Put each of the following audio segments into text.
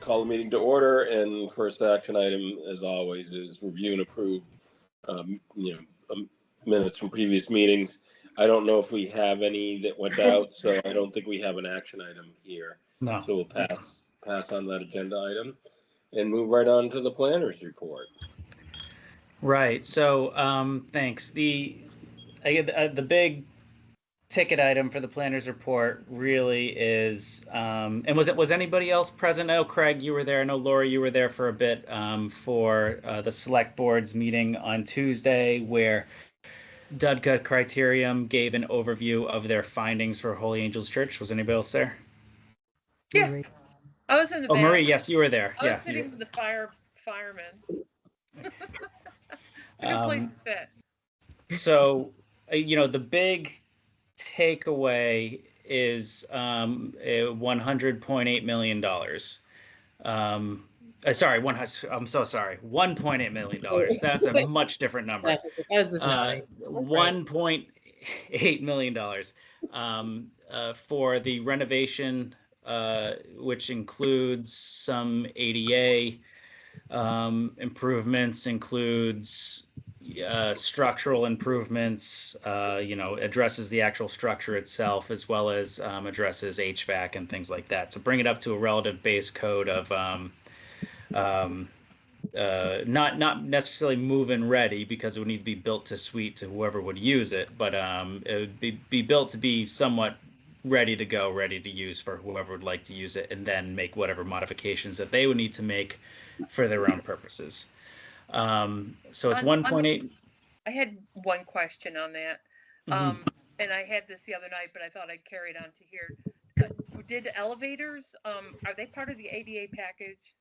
Call the meeting to order, and first action item, as always, is review and approve, minutes from previous meetings. I don't know if we have any that went out, so I don't think we have an action item here. No. So we'll pass on that agenda item and move right on to the planner's report. Right. So thanks. The big ticket item for the planner's report really is, and was anybody else present? I know Craig, you were there. I know Laura, you were there for a bit for the select board's meeting on Tuesday, where Dudka Criterium gave an overview of their findings for Holy Angels Church. Was anybody else there? Yeah, I was in the Oh, back. Marie, yes, you were there. I was sitting with the firemen. It's a good place to sit. So, the big takeaway is $100.8 million. Sorry, I'm so sorry. $1.8 million. That's a much different number. $1.8 million for the renovation, which includes some ADA improvements, includes structural improvements, addresses the actual structure itself, as well as addresses HVAC and things like that. To bring it up to a relative base code of not necessarily move-in ready, because it would need to be built to suite to whoever would use it, but it would be built to be somewhat ready to go, ready to use for whoever would like to use it, and then make whatever modifications that they would need to make for their own purposes. So it's 1.8. I had one question on that. And I had this the other night, but I thought I'd carry it on to here. Did elevators, are they part of the ADA package?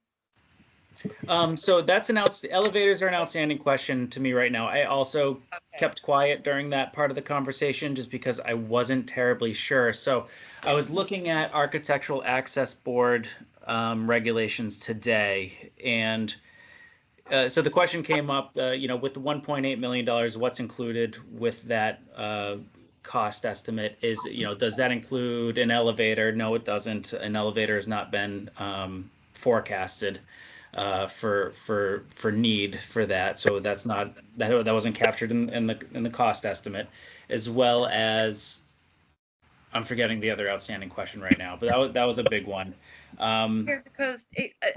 So that's elevators are an outstanding question to me right now. I also kept quiet during that part of the conversation just because I wasn't terribly sure. So I was looking at Architectural Access Board regulations today, and so the question came up, with the $1.8 million, what's included with that cost estimate? Is, does that include an elevator? No, it doesn't. An elevator has not been forecasted for need for that, so that wasn't captured in the cost estimate, as well as, I'm forgetting the other outstanding question right now, but that was a big one. Because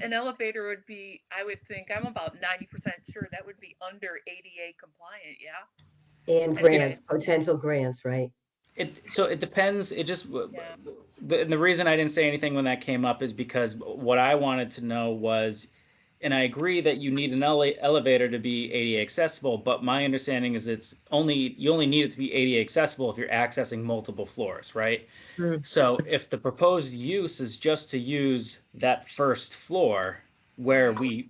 an elevator would be, I would think, I'm about 90% sure that would be under ADA compliant, yeah? And grants, potential grants, right? So it depends. It just, the reason I didn't say anything when that came up is because what I wanted to know was, and I agree that you need an elevator to be ADA accessible, but my understanding is you only need it to be ADA accessible if you're accessing multiple floors, right? So if the proposed use is just to use that first floor, where we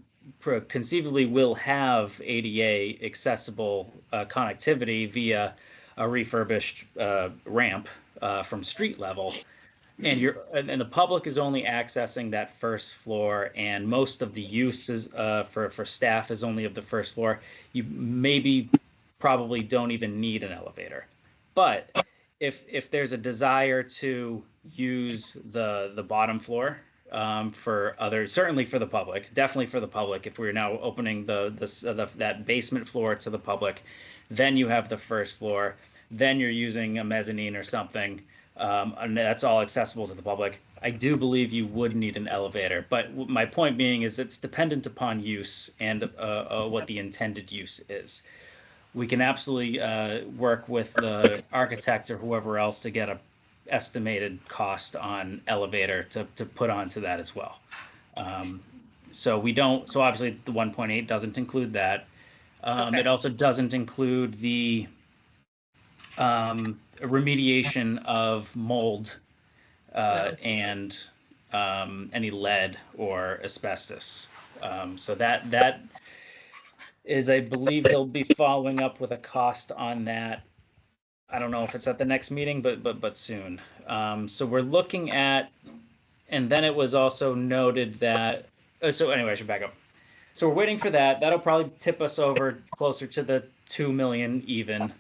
conceivably will have ADA accessible connectivity via a refurbished ramp from street level, and the public is only accessing that first floor, and most of the uses for staff is only of the first floor, you probably don't even need an elevator. But if there's a desire to use the bottom floor for others, certainly for the public, definitely for the public, if we're now opening that basement floor to the public, then you have the first floor, then you're using a mezzanine or something, and that's all accessible to the public. I do believe you would need an elevator, but my point being is it's dependent upon use and what the intended use is. We can absolutely work with the architect or whoever else to get a estimated cost on elevator to put onto that as well. So obviously the 1.8 doesn't include that. It also doesn't include the remediation of mold and any lead or asbestos. So that is, I believe they'll be following up with a cost on that. I don't know if it's at the next meeting, but soon. So we're looking at, and then it was also noted that, so anyway, I should back up. So we're waiting for that. That'll probably tip us over closer to the 2 million even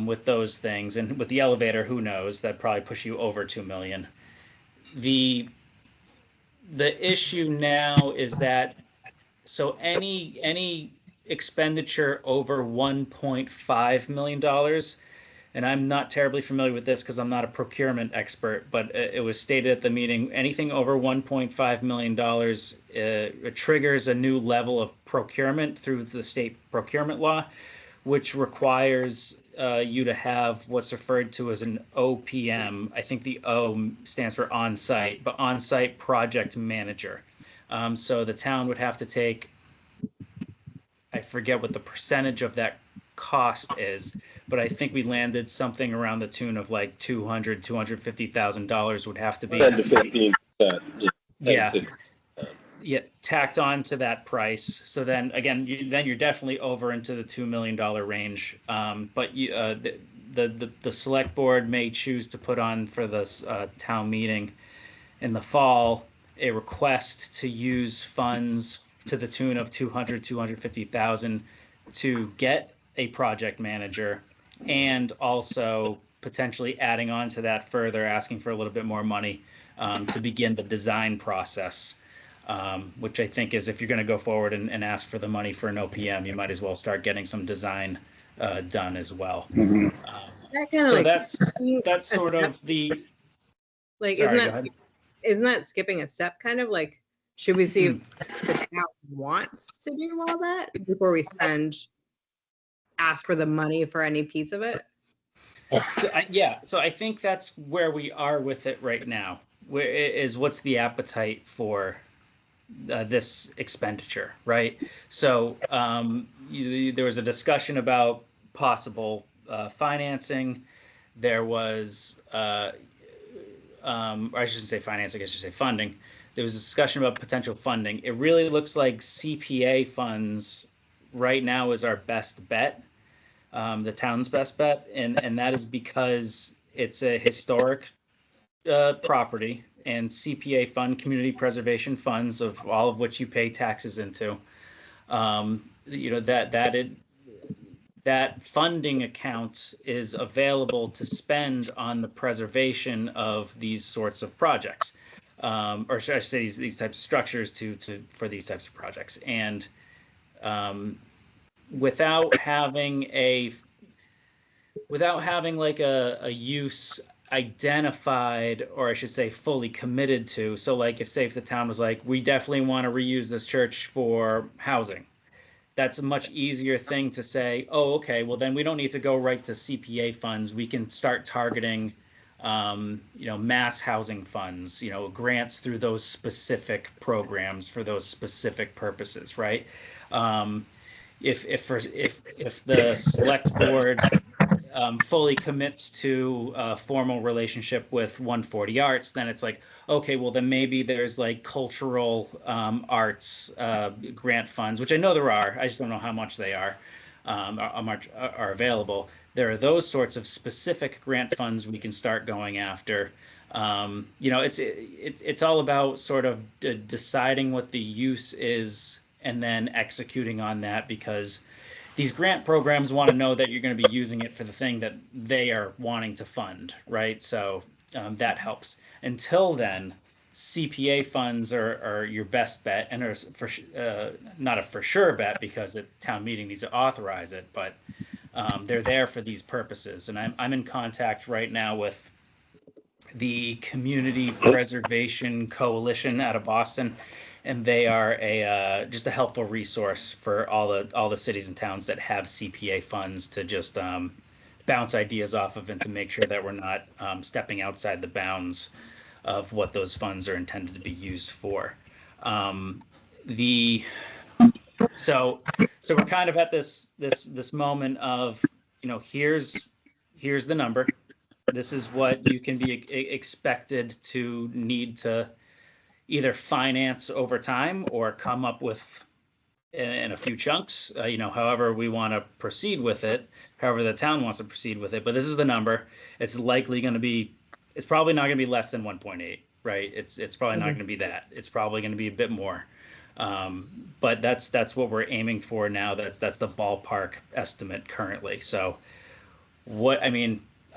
with those things. And with the elevator, who knows, that'd probably push you over 2 million. The the issue now is that, so any expenditure over $1.5 million, and I'm not terribly familiar with this because I'm not a procurement expert, but it was stated at the meeting, anything over $1.5 million triggers a new level of procurement through the state procurement law, which requires you to have what's referred to as an OPM. I think the O stands for on-site, but on-site project manager. So the town would have to take, I forget what the percentage of that cost is, but I think we landed something around the tune of like $250,000 would have to be 10 to 15%. Yeah. Yeah, tacked on to that price. So then again, you're definitely over into the $2 million range. But the select board may choose to put on for this town meeting in the fall a request to use funds to the tune of $250,000 to get a project manager, and also potentially adding on to that further, asking for a little bit more money to begin the design process. Which I think is, if you're going to go forward and ask for the money for an OPM, you might as well start getting some design done as well. So that's sort of the, like, sorry, go ahead. Isn't that skipping a step, kind of like, should we see if the town wants to do all that before we ask for the money for any piece of it? So I think that's where we are with it right now. Where is, what's the appetite for this expenditure, right? So there was a discussion about possible financing. There was, or I shouldn't say financing, I should say funding. There was a discussion about potential funding. It really looks like CPA funds right now is our best bet, the town's best bet, and that is because it's a historic property, and CPA fund, community preservation funds, of all of which you pay taxes into, that funding account is available to spend on the preservation of these sorts of projects, or should I say these types of structures for these types of projects. And without having like a use identified, or I should say fully committed to. So like if the town was like, we definitely want to reuse this church for housing, that's a much easier thing to say, oh, okay, well then we don't need to go right to CPA funds. We can start targeting mass housing funds, grants through those specific programs for those specific purposes, right? If the select board fully commits to a formal relationship with 140 Arts, then it's like, okay, well then maybe there's like cultural arts grant funds, which I know there are. I just don't know how much they are available. There are those sorts of specific grant funds we can start going after. It's all about sort of deciding what the use is and then executing on that, because these grant programs want to know that you're going to be using it for the thing that they are wanting to fund, right? So that helps. Until then, CPA funds are your best bet, and are not a for sure bet because the town meeting needs to authorize it, but they're there for these purposes. And I'm in contact right now with the Community Preservation Coalition out of Boston, and they are just a helpful resource for all the cities and towns that have CPA funds to just bounce ideas off of, and to make sure that we're not stepping outside the bounds of what those funds are intended to be used for. So we're kind of at this moment of, here's the number. This is what you can be expected to need to either finance over time or come up with in a few chunks, however we want to proceed with it, however the town wants to proceed with it. But this is the number. It's probably not going to be less than 1.8, right? It's probably not going to be that. It's probably going to be a bit more. But that's what we're aiming for now. That's the ballpark estimate currently. So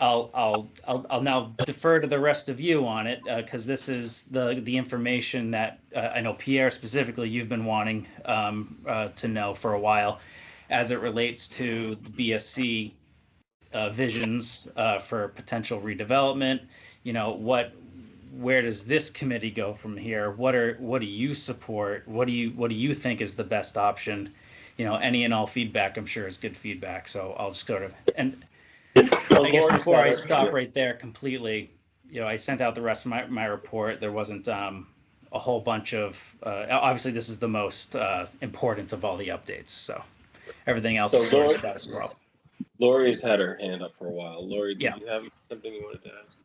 I'll now defer to the rest of you on it, because this is the information that I know Pierre specifically you've been wanting to know for a while, as it relates to the BSC visions for potential redevelopment. Where does this committee go from here? What do you support? What do you think is the best option? Any and all feedback, I'm sure, is good feedback. So I'll just sort of, and I guess before I stop right there completely, I sent out the rest of my report. There wasn't a whole bunch of, obviously this is the most important of all the updates. So everything else is sort of status quo. Lori's had her hand up for a while. Lori, Yeah. did you have something you wanted to ask?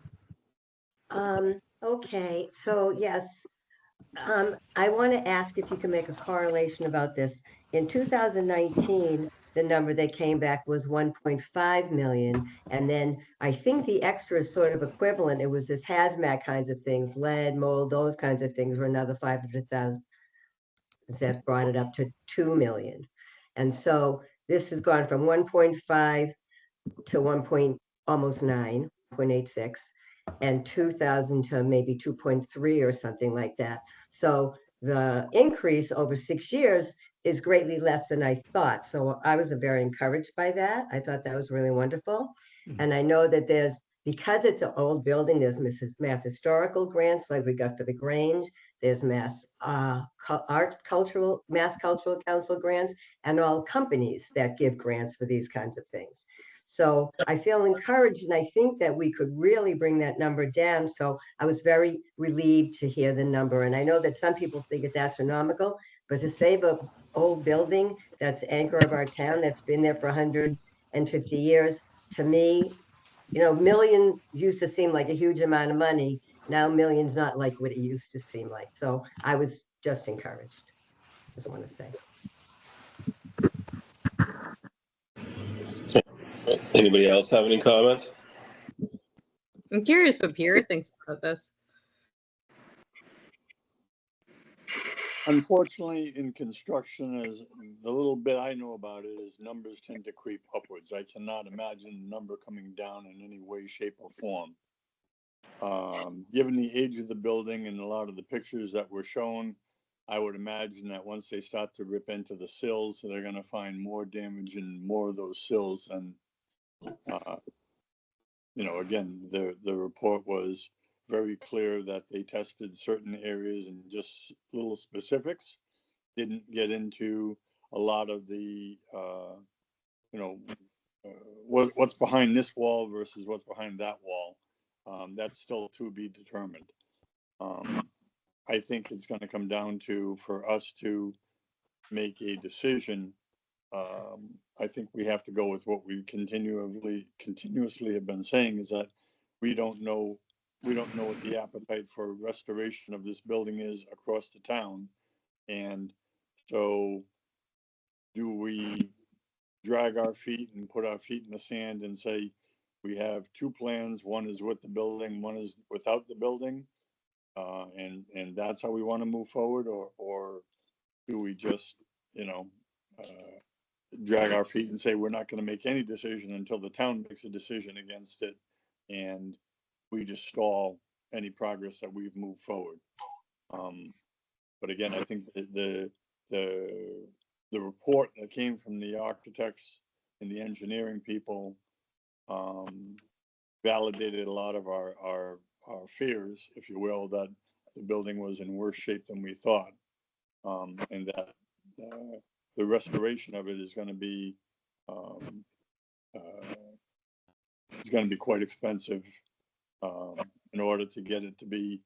Okay, so yes, I want to ask if you can make a correlation about this. In 2019, the number that came back was 1.5 million. And then I think the extra is sort of equivalent. It was this hazmat kinds of things, lead, mold, those kinds of things were another 500,000. That brought it up to 2 million. And so this has gone from 1.5 to 1. Almost 9, 0.86, and 2,000 to maybe 2.3 or something like that. So the increase over 6 years is greatly less than I thought. So I was very encouraged by that. I thought that was really wonderful. And I know that because it's an old building, there's mass historical grants like we got for the Grange. There's mass cultural council grants, and all companies that give grants for these kinds of things. So I feel encouraged, and I think that we could really bring that number down. So I was very relieved to hear the number. And I know that some people think it's astronomical, but to save an old building that's anchor of our town, that's been there for 150 years, to me, million used to seem like a huge amount of money. Now million's not like what it used to seem like. So I was just encouraged, just want to say. Anybody else have any comments? I'm curious what Pierre thinks about this. Unfortunately, in construction, as the little bit I know about it, is numbers tend to creep upwards. I cannot imagine the number coming down in any way, shape, or form. Given the age of the building and a lot of the pictures that were shown, I would imagine that once they start to rip into the sills, they're going to find more damage in more of those sills. And, again, the report was very clear that they tested certain areas and just little specifics, didn't get into a lot of the, what's behind this wall versus what's behind that wall. That's still to be determined. I think it's going to come down to, for us to make a decision, I think we have to go with what we continuously have been saying, is that we don't know what the appetite for restoration of this building is across the town. And so do we drag our feet and put our feet in the sand and say, we have two plans, one is with the building, one is without the building, and that's how we want to move forward, or do we just, drag our feet and say we're not going to make any decision until the town makes a decision against it, and we just stall any progress that we've moved forward. But again, I think the report that came from the architects and the engineering people validated a lot of our fears, if you will, that the building was in worse shape than we thought, and that the restoration of it is going to be quite expensive in order to get it to be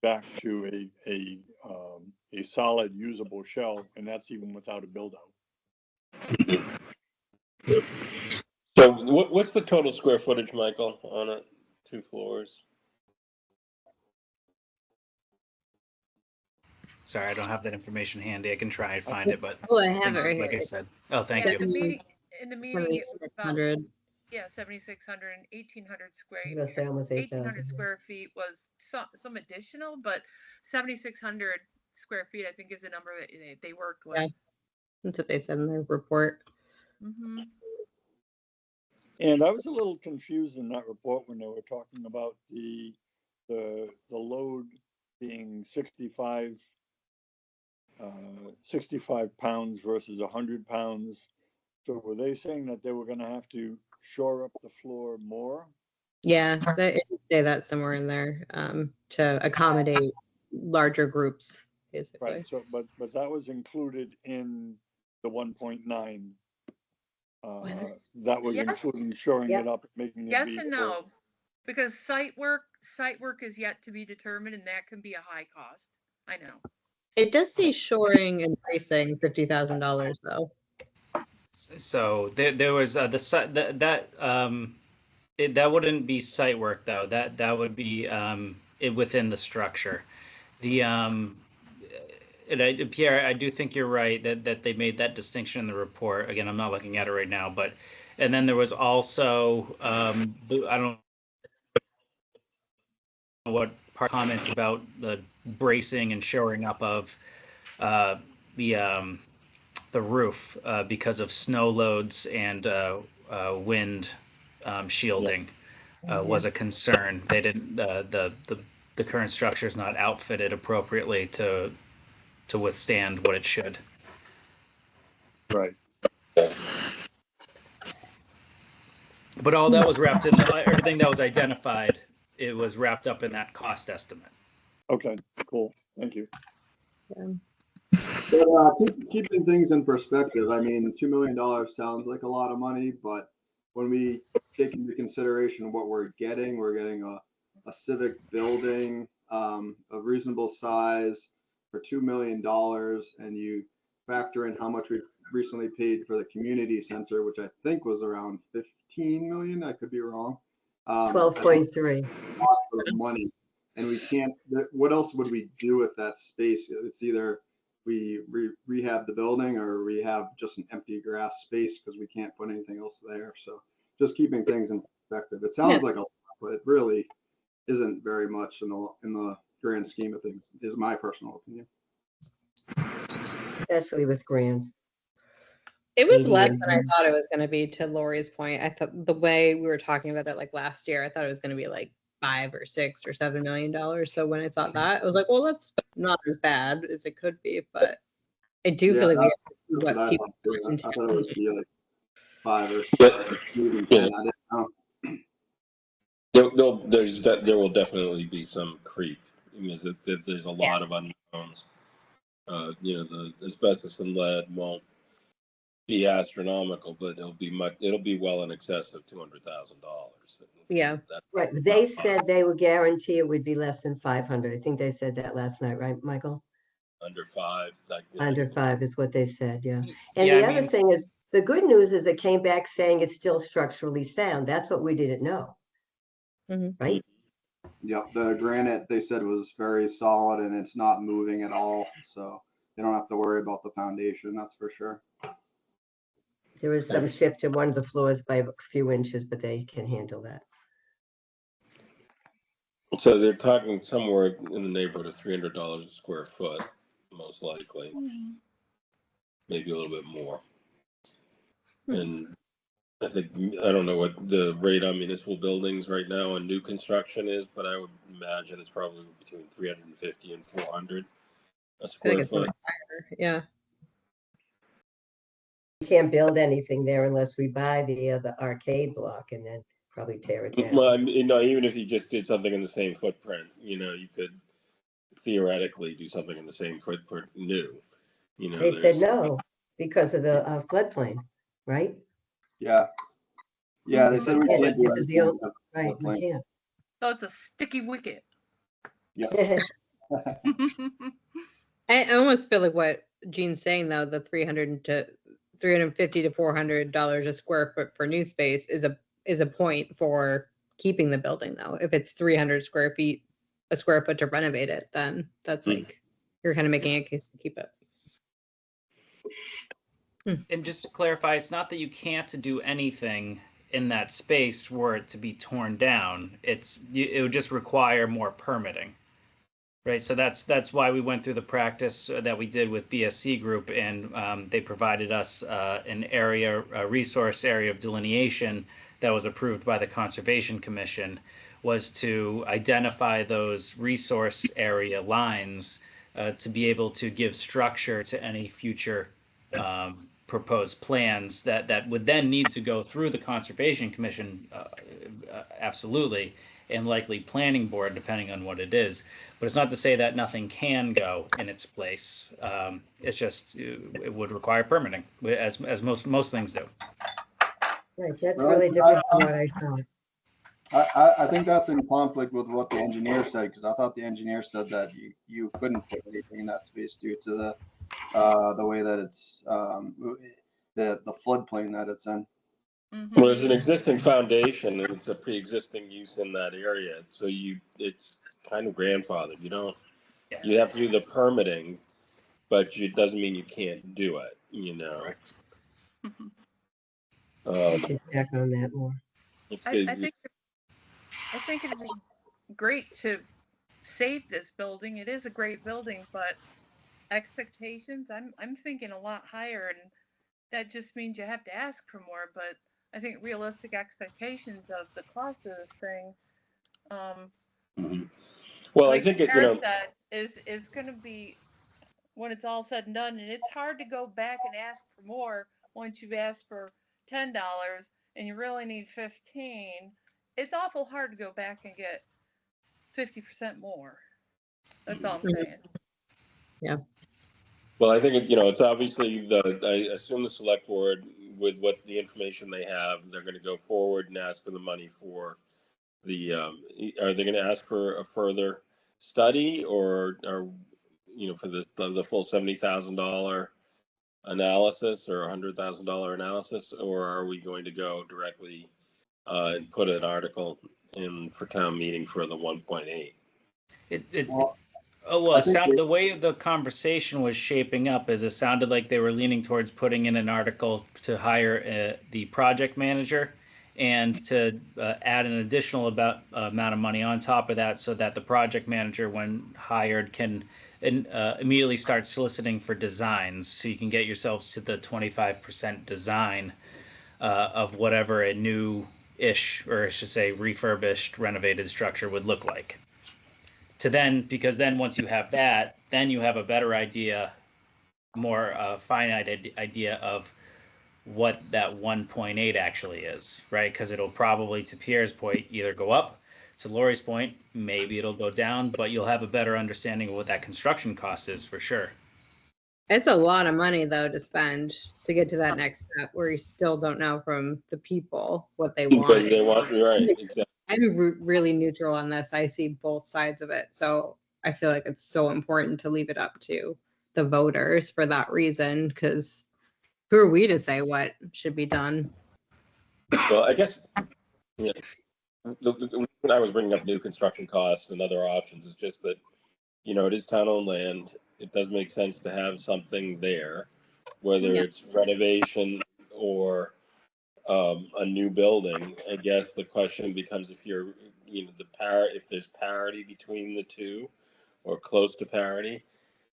back to a solid usable shell, and that's even without a build out. So what's the total square footage, Michael, on it? 2 floors? Sorry, I don't have that information handy. I can try and find it, but Oh, I have it right like here. I said. Oh, thank Yeah, you. in the meeting, it was about 7,600. 7,600 and 1,800 square. I was gonna say almost 1,800 8,000. square feet was some additional, but 7,600 square feet, I think, is the number that they worked with. Yeah. That's what they said in their report. Mm-hmm. And I was a little confused in that report when they were talking about the load being 65 pounds versus 100 pounds. So were they saying that they were going to have to shore up the floor more? Yeah, it would say that somewhere in there, to accommodate larger groups, basically. Right. So, but that was included in the 1.9. That was Yes. including shoring Yep. it up, making it Yes be and no, because site work is yet to be determined, and that can be a high cost. I know. It does say shoring and bracing $50,000 though. So there was the site that wouldn't be site work though. That would be within the structure. Pierre, I do think you're right that they made that distinction in the report. Again, I'm not looking at it right now, but and then there was also I don't know what comments about the bracing and shoring up of the roof because of snow loads and wind shielding was a concern. They didn't the current structure is not outfitted appropriately to withstand what it should. right. But all that was wrapped in everything that was identified. It was wrapped up in that cost estimate. Okay, cool. Thank you. But keeping things in perspective, I mean, $2 million sounds like a lot of money, but when we take into consideration what we're getting a civic building of reasonable size for $2 million, and you factor in how much we recently paid for the community center, which I think was around 15 million. I could be wrong. 12.3. Lots of money, and we can't. What else would we do with that space? It's either we rehab the building or we have just an empty grass space because we can't put anything else there. So just keeping things in perspective. It sounds like a lot, but it really isn't very much in the grand scheme of things, is my personal opinion. Especially with grants. It was Maybe less in- than I thought it was going to be, to Lori's point. I thought the way we were talking about it like last year, I thought it was going to be like $5 or $6 or $7 million. So when I saw that, I was like, well, that's not as bad as it could be, but I do feel like we have to see That's what what I people thought. I thought it would be like 5 or Yeah. 6, even Yeah. 10. I didn't know. There will definitely be some creep because there's a lot of unknowns. The asbestos and lead won't be astronomical, but it'll be well in excess of $200,000. Yeah. Right, they said they would guarantee it would be less than 500. I think they said that last night, right, Michael? Under 5. Under 5 is what they said, yeah. And Yeah, the I other mean- thing is, the good news is it came back saying it's still structurally sound. That's what we didn't know. Mhm. Right? Yep, the granite they said was very solid and it's not moving at all. So they don't have to worry about the foundation, that's for sure. There is some shift to one of the floors by a few inches, but they can handle that. So they're talking somewhere in the neighborhood of $300 a square foot, most likely, maybe a little bit more. And I don't know what the rate on municipal buildings right now on new construction is, but I would imagine it's probably between 350 and 400 a I think square it's foot. much higher. Yeah. We can't build anything there unless we buy the arcade block and then probably tear it Well, down. even if you just did something in the same footprint, you could theoretically do something in the same footprint new. They said no because of the floodplain, right? Yeah. Yeah, they said we Yeah, can't do this is the anything. Right, we can't. So it's a sticky wicket. Yeah. I almost feel like what Gene's saying though, the $350 to $400 a square foot for new space is a point for keeping the building though. If it's 300 a square foot to renovate it, then that's like you're kind of making a case to keep it. And just to clarify, it's not that you can't do anything in that space were it to be torn down. It would just require more permitting, right? So that's why we went through the practice that we did with BSC Group, and they provided us a resource area of delineation that was approved by the Conservation Commission was to identify those resource area lines to be able to give structure to any future proposed plans that would then need to go through the Conservation Commission, absolutely, and likely Planning Board, depending on what it is. But it's not to say that nothing can go in its place. It's just it would require permitting, as most things do. Right, that's Well, really different from what I thought. I think that's in conflict with what the engineer said, because I thought the engineer said that you couldn't put anything in that space due to the way that it's, the floodplain that it's in. Mhm. Well, there's an existing foundation and it's a pre-existing use in that area, so it's kind of grandfathered. You have to do the permitting, but it doesn't mean you can't do it, Correct. I should check on that more. It's I good. think it'd be great to save this building. It is a great building, but expectations, I'm thinking a lot higher, and that just means you have to ask for more. But I think realistic expectations of the cost of this thing, Mhm. Well, I like think Sarah said, is going to be, when it's all said and done, and it's hard to go back and ask for more once you've asked for $10 and you really need 15. It's awful hard to go back and get 50% more. That's all I'm saying. Well, I think it's obviously I assume the select board, with what the information they have, they're going to go forward and ask for the money for the. Are they going to ask for a further study, or for the full $70,000 analysis or $100,000 analysis, or are we going to go directly and put an article in for town meeting for the 1.8? Well, Well, I think the way the conversation was shaping up is it sounded like they were leaning towards putting in an article to hire the project manager and to add an additional amount of money on top of that, so that the project manager, when hired, can immediately start soliciting for designs, so you can get yourselves to the 25% design of whatever a new-ish, or I should say refurbished, renovated structure would look like. Because then once you have that, then you have a better idea, more finite idea of what that 1.8 actually is, right? Because it'll probably, to Pierre's point, either go up. To Lori's point, maybe it'll go down, but you'll have a better understanding of what that construction cost is for sure. It's a lot of money though to spend to get to that next step, where you still don't know from the people what they want. Because they want, right, exactly. I'm really neutral on this. I see both sides of it. So I feel like it's so important to leave it up to the voters for that reason, because who are we to say what should be done? Well, I guess, yeah, when I was bringing up new construction costs and other options, it's just that, it is town-owned land. It does make sense to have something there, whether Yeah. it's renovation or a new building. I guess the question becomes if you're, if there's parity between the two, or close to parity,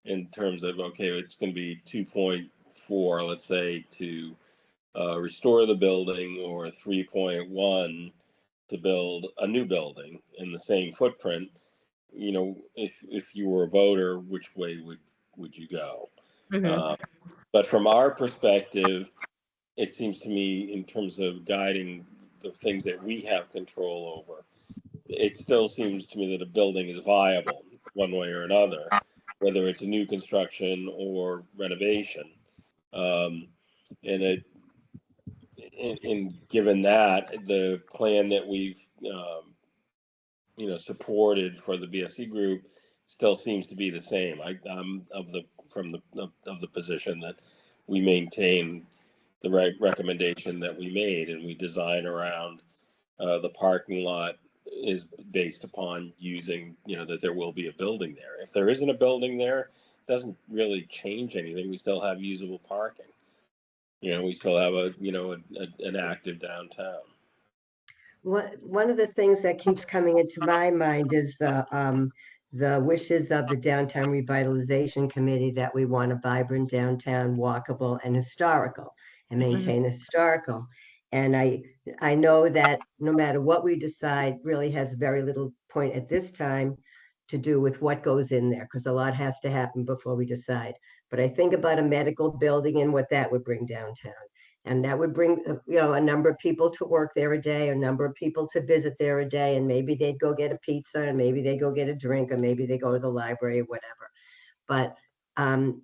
in terms of, okay, it's going to be 2.4, let's say, to restore the building, or 3.1 to build a new building in the same footprint. If you were a voter, which way would you go? Mhm. But from our perspective, it seems to me, in terms of guiding the things that we have control over, it still seems to me that a building is viable one way or another, whether it's a new construction or renovation. And given that, the plan that we've supported for the BSC group still seems to be the same. I'm of the position that we maintain the right recommendation that we made, and we design around the parking lot is based upon using, that there will be a building there. If there isn't a building there, it doesn't really change anything. We still have usable parking. We still have an active downtown. One of the things that keeps coming into my mind is the wishes of the Downtown Revitalization Committee that we want a vibrant downtown, walkable and historical, and maintain historical. And I know that no matter what we decide really has very little point at this time to do with what goes in there, because a lot has to happen before we decide. But I think about a medical building and what that would bring downtown. And that would bring, a number of people to work there a day, a number of people to visit there a day, and maybe they'd go get a pizza, and maybe they go get a drink, or maybe they go to the library or whatever. But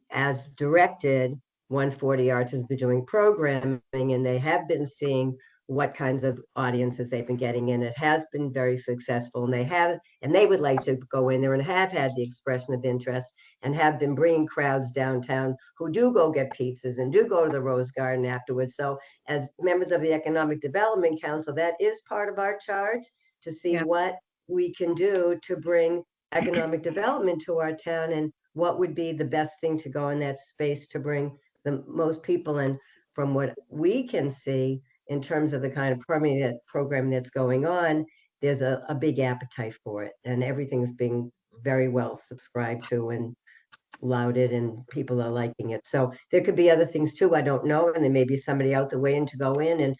as directed, 140 Arts has been doing programming, and they have been seeing what kinds of audiences they've been getting in. It has been very successful, and they would like to go in there and have had the expression of interest and have been bringing crowds downtown who do go get pizzas and do go to the Rose Garden afterwards. So as members of the Economic Development Council, that is part of our charge to see what we can do to bring economic development to our town and what would be the best thing to go in that space to bring the most people in. From what we can see in terms of the kind of programming that's going on, there's a big appetite for it, and everything's being very well subscribed to and lauded, and people are liking it. So there could be other things too, I don't know, and there may be somebody out the way to go in, and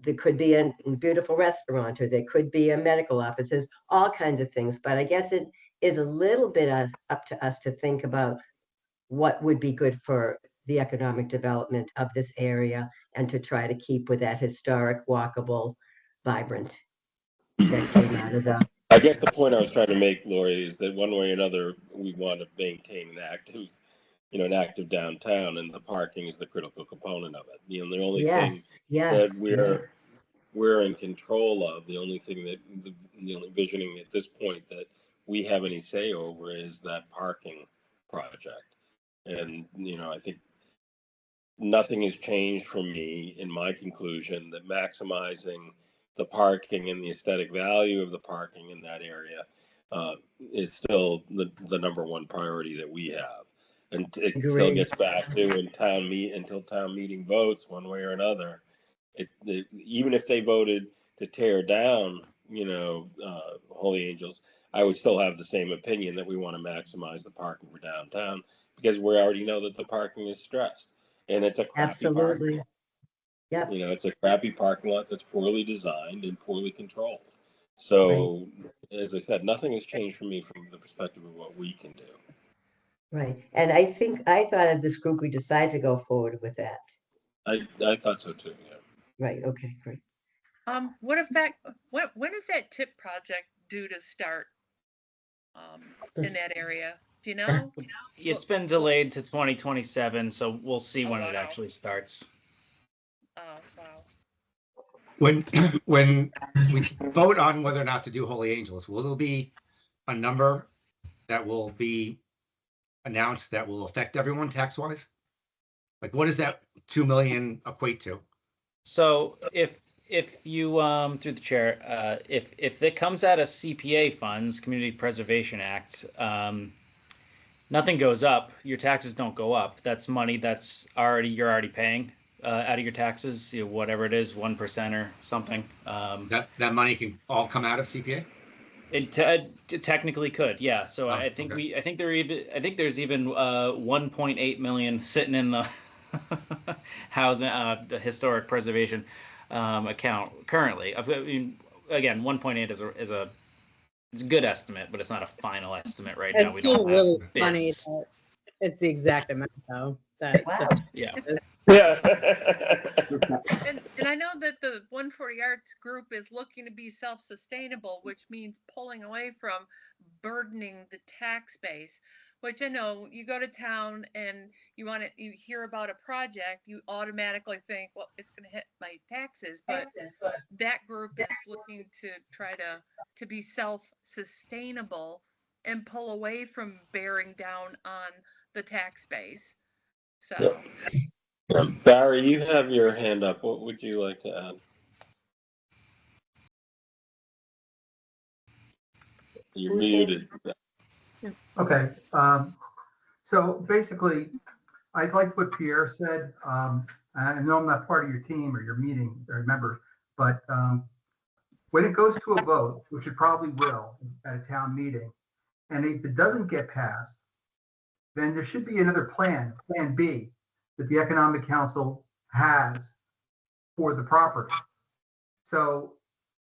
there could be a beautiful restaurant, or there could be a medical office. There's all kinds of things, but I guess it is a little bit up to us to think about what would be good for the economic development of this area and to try to keep with that historic, walkable, vibrant that came out of the. I guess the point I was trying to make, Lori, is that one way or another, we want to maintain an active downtown, and the parking is the critical component of it. The only thing that we're in control of, the only thing that the only visioning at this point that we have any say over is that parking project. And I think nothing has changed for me in my conclusion that maximizing the parking and the aesthetic value of the parking in that area is still the number one priority that we have. And it still gets back to until town meeting votes one way or another. Even if they voted to tear down, Holy Angels, I would still have the same opinion that we want to maximize the parking for downtown, because we already know that the parking is stressed, and it's a crappy parking lot. Yep. It's a crappy parking lot that's poorly designed and poorly controlled. So, as I said, nothing has changed for me from the perspective of what we can do. Right. And I thought as this group, we decided to go forward with that. I thought so too, yeah. Right. Okay, great. When is that tip project due to start in that area? Do you know? It's been delayed to 2027, so we'll see when it actually starts. Oh, wow. When we vote on whether or not to do Holy Angels, will there be a number that will be announced that will affect everyone tax-wise? Like, what does that 2 million equate to? So if you through the chair, if it comes out of CPA funds, Community Preservation Act, nothing goes up. Your taxes don't go up. That's money that's you're already paying out of your taxes, whatever it is, 1% or something. That money can all come out of CPA? It technically could, yeah. So I think I think there's even 1.8 million sitting in the housing, the historic preservation account currently. I mean, again, 1.8 is a good estimate, but it's not a final estimate right now. We don't really have funny bids. that it's the exact amount though. Yeah. And I know that the 140 Arts group is looking to be self-sustainable, which means pulling away from burdening the tax base. Which I know you go to town and you hear about a project, you automatically think, well, it's going to hit my taxes. But that group is looking to try to be self-sustainable and pull away from bearing down on the tax base. So. Barry, you have your hand up. What would you like to add? You're muted. Okay. So basically, I like what Pierre said. I know I'm not part of your team or your meeting or member, but when it goes to a vote, which it probably will at a town meeting, and if it doesn't get passed, then there should be another plan B, that the Economic Council has for the property. So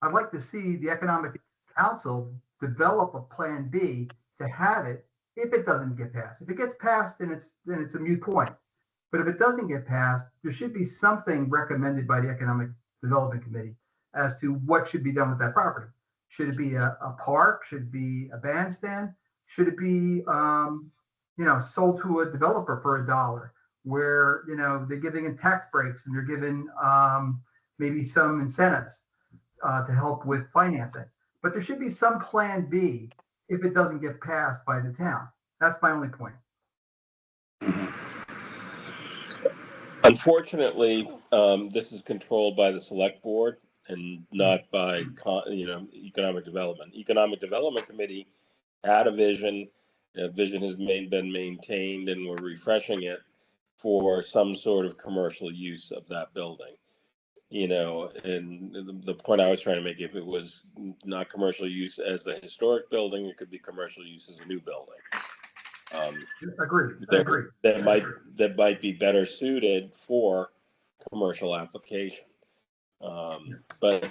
I'd like to see the Economic Council develop a Plan B to have it if it doesn't get passed. If it gets passed, then it's a moot point. But if it doesn't get passed, there should be something recommended by the Economic Development Committee as to what should be done with that property. Should it be a park? Should it be a bandstand? Should it be, sold to a developer for $1, where, they're giving in tax breaks and they're giving maybe some incentives to help with financing. But there should be some Plan B if it doesn't get passed by the town. That's my only point. Unfortunately, this is controlled by the select board and not by, economic development. Economic Development Committee had a vision. That vision has been maintained, and we're refreshing it for some sort of commercial use of that building. And the point I was trying to make, if it was not commercial use as a historic building, it could be commercial use as a new building. Agreed. That might be better suited for commercial application. But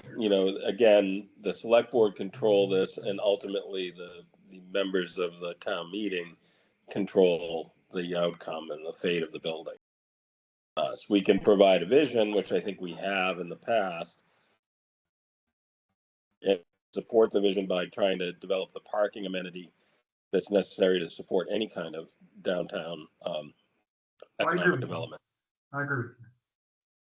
again, the select board control this, and ultimately the members of the town meeting control the outcome and the fate of the building. So we can provide a vision, which I think we have in the past, and support the vision by trying to develop the parking amenity that's necessary to support any kind of downtown economic development. I agree.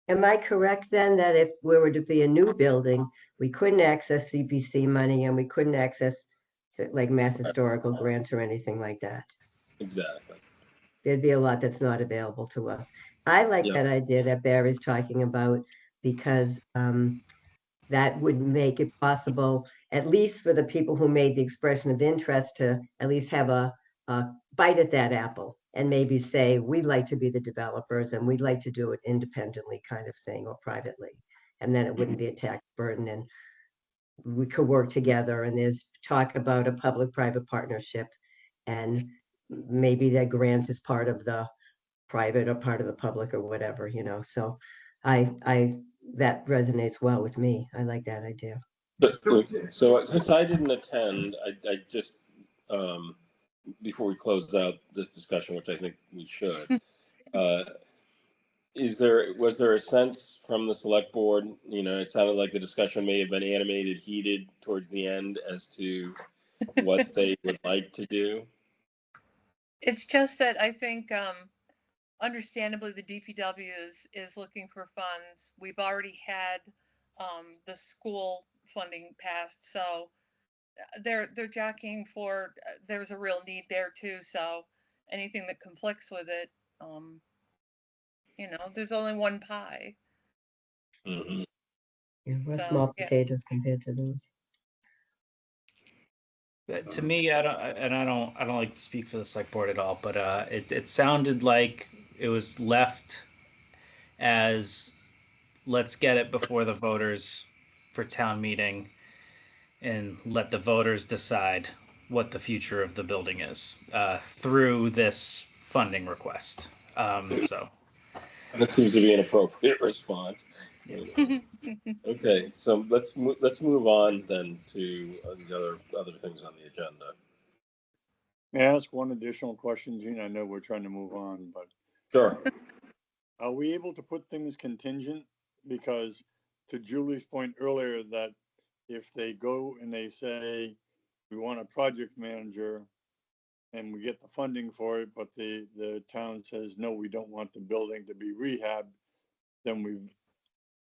Am I correct then that if we were to be a new building, we couldn't access CPC money and we couldn't access like Mass Historical grants or anything like that? Exactly. There'd be a lot that's not available to us. I like that idea that Barry's talking about, because that would make it possible, at least for the people who made the expression of interest, to at least have a bite at that apple and maybe say, we'd like to be the developers and we'd like to do it independently, kind of thing, or privately. And then it wouldn't be a tax burden and we could work together. And there's talk about a public-private partnership, and maybe that grant is part of the private or part of the public or whatever, So that resonates well with me. I like that idea. So since I didn't attend, I just, before we close out this discussion, which I think we should, was there a sense from the select board, it sounded like the discussion may have been animated, heated towards the end as to what they would like to do? It's just that I think, understandably, the DPW is looking for funds. We've already had the school funding passed, so they're jockeying for. There's a real need there too. So anything that conflicts with it, there's only one pie. Mm-hmm. Yeah, we're small potatoes compared to those. To me, I don't like to speak for the select board at all, but it sounded like it was left as, let's get it before the voters for town meeting and let the voters decide what the future of the building is through this funding request. So that seems to be an appropriate response. Okay, so let's move on then to the other things on the agenda. May I ask one additional question, Gene? I know we're trying to move on, but Sure. Are we able to put things contingent? Because to Julie's point earlier, that if they go and they say, we want a project manager and we get the funding for it, but the town says, no, we don't want the building to be rehabbed, then we've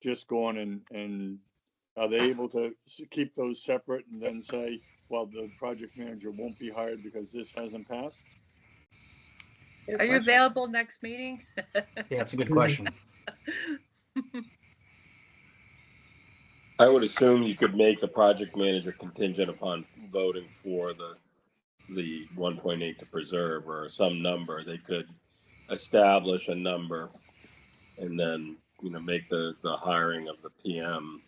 just gone and are they able to keep those separate and then say, well, the project manager won't be hired because this hasn't passed? Are you available next meeting? yeah, that's a good question. I would assume you could make the project manager contingent upon voting for the 1.8 to preserve, or some number. They could establish a number and then make the hiring of the PM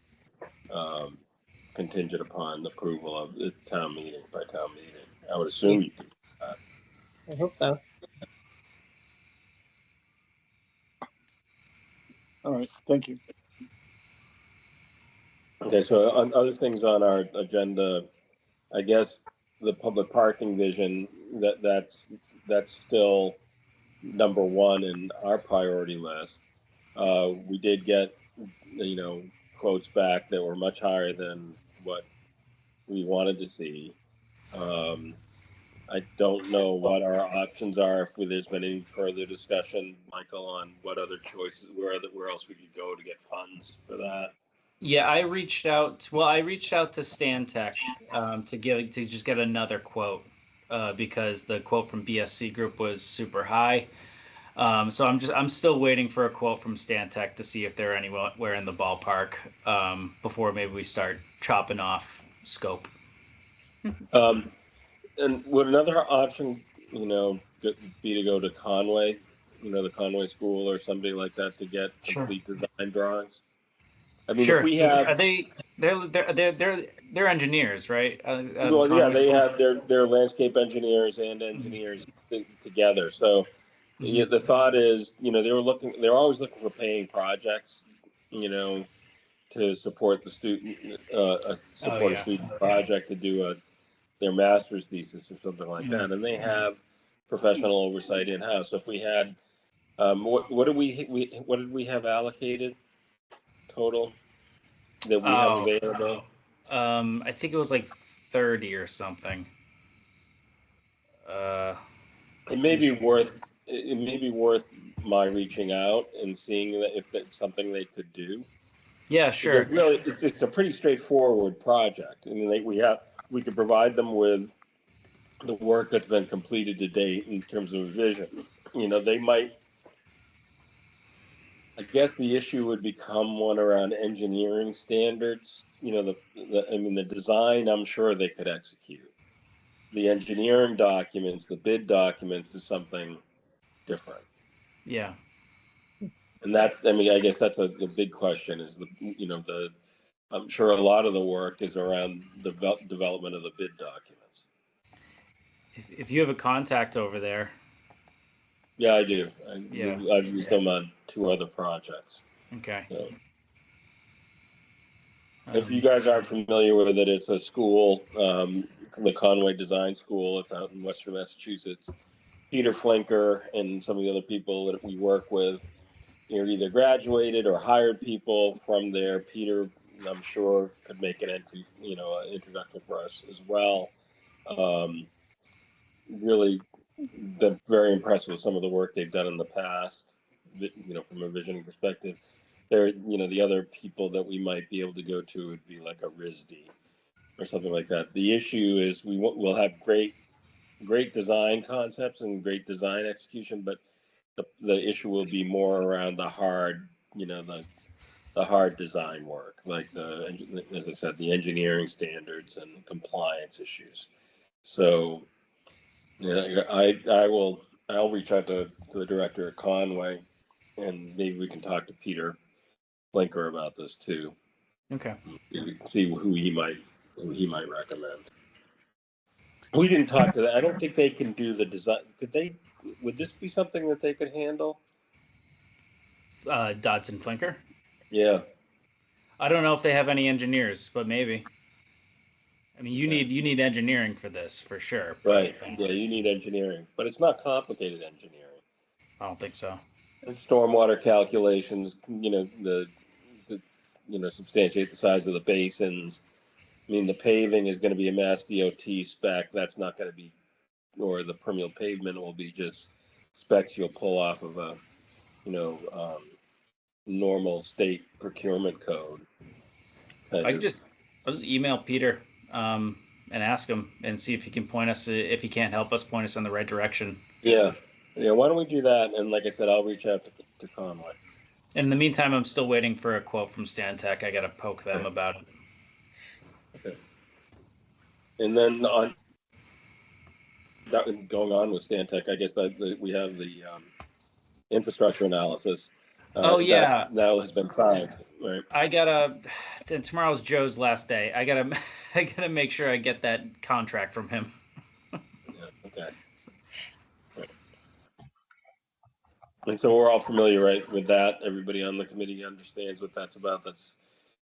contingent upon the approval of the town meeting by town meeting. I would assume you could do that. I hope so. All right, thank you. Okay, so on other things on our agenda, I guess the public parking vision, that's still number one in our priority list. We did get, quotes back that were much higher than what we wanted to see. I don't know what our options are, if there's been any further discussion, Michael, on what other choices, where else we could go to get funds for that. Yeah, I reached out to Stantec to just get another quote because the quote from BSC Group was super high. So I'm still waiting for a quote from Stantec to see if they're anywhere in the ballpark before maybe we start chopping off scope. And would another option, be to go to Conway, the Conway School or somebody like that to get complete design drawings? I mean, Sure. if we So have, are they're engineers, right? well, yeah, they have their landscape engineers and engineers together. So yeah, the thought is, they're always looking for paying projects, to support the student, a student project to do their master's thesis or something like that, and they have professional oversight in house. So if we had, what did we have allocated total that we have available? I think it was like 30 or something. It may be worth my reaching out and seeing if that's something they could do. Yeah, sure. Because really, it's a pretty straightforward project. I mean, we could provide them with the work that's been completed to date in terms of vision. They might. I guess the issue would become one around engineering standards. The design, I'm sure they could execute. The engineering documents, the bid documents, is something different. Yeah. And I guess that's the big question is I'm sure a lot of the work is around the development of the bid documents. If you have a contact over there. Yeah, I do. I've used them on 2 other projects. Okay. So. If you guys aren't familiar with it, it's a school, the Conway Design School. It's out in Western Massachusetts. Peter Flinker and some of the other people that we work with either graduated or hired people from there. Peter, I'm sure, could make an introduction for us as well. Really, been very impressed with some of the work they've done in the past, from a visioning perspective. The other people that we might be able to go to would be like a RISD or something like that. The issue is we'll have great design concepts and great design execution, but the issue will be more around the hard, the hard design work, like as I said, the engineering standards and compliance issues. So, I'll reach out to the director at Conway, and maybe we can talk to Peter Flinker about this too. Okay. See who he might recommend. We didn't talk to that. I don't think they can do the design. Would this be something that they could handle? Dodson Flinker? Yeah. I don't know if they have any engineers, but maybe. I mean, you need engineering for this for sure. Right. Yeah, you need engineering, but it's not complicated engineering. I don't think so. And stormwater calculations, substantiate the size of the basins. I mean, the paving is going to be a Mass DOT spec. That's not going to be, or the permeable pavement will be just specs you'll pull off of a, normal state procurement code. I'll just email Peter and ask him and see if he can point us, if he can't help us, point us in the right direction. Yeah. Why don't we do that? And like I said, I'll reach out to Conway. In the meantime, I'm still waiting for a quote from Stantec. I got to poke them about it. Okay. And then going on with Stantec, I guess that we have the infrastructure analysis. That now has been filed, right? Tomorrow's Joe's last day. I gotta make sure I get that contract from him. Yeah, okay. Right. And so we're all familiar, right, with that. Everybody on the committee understands what that's about. That's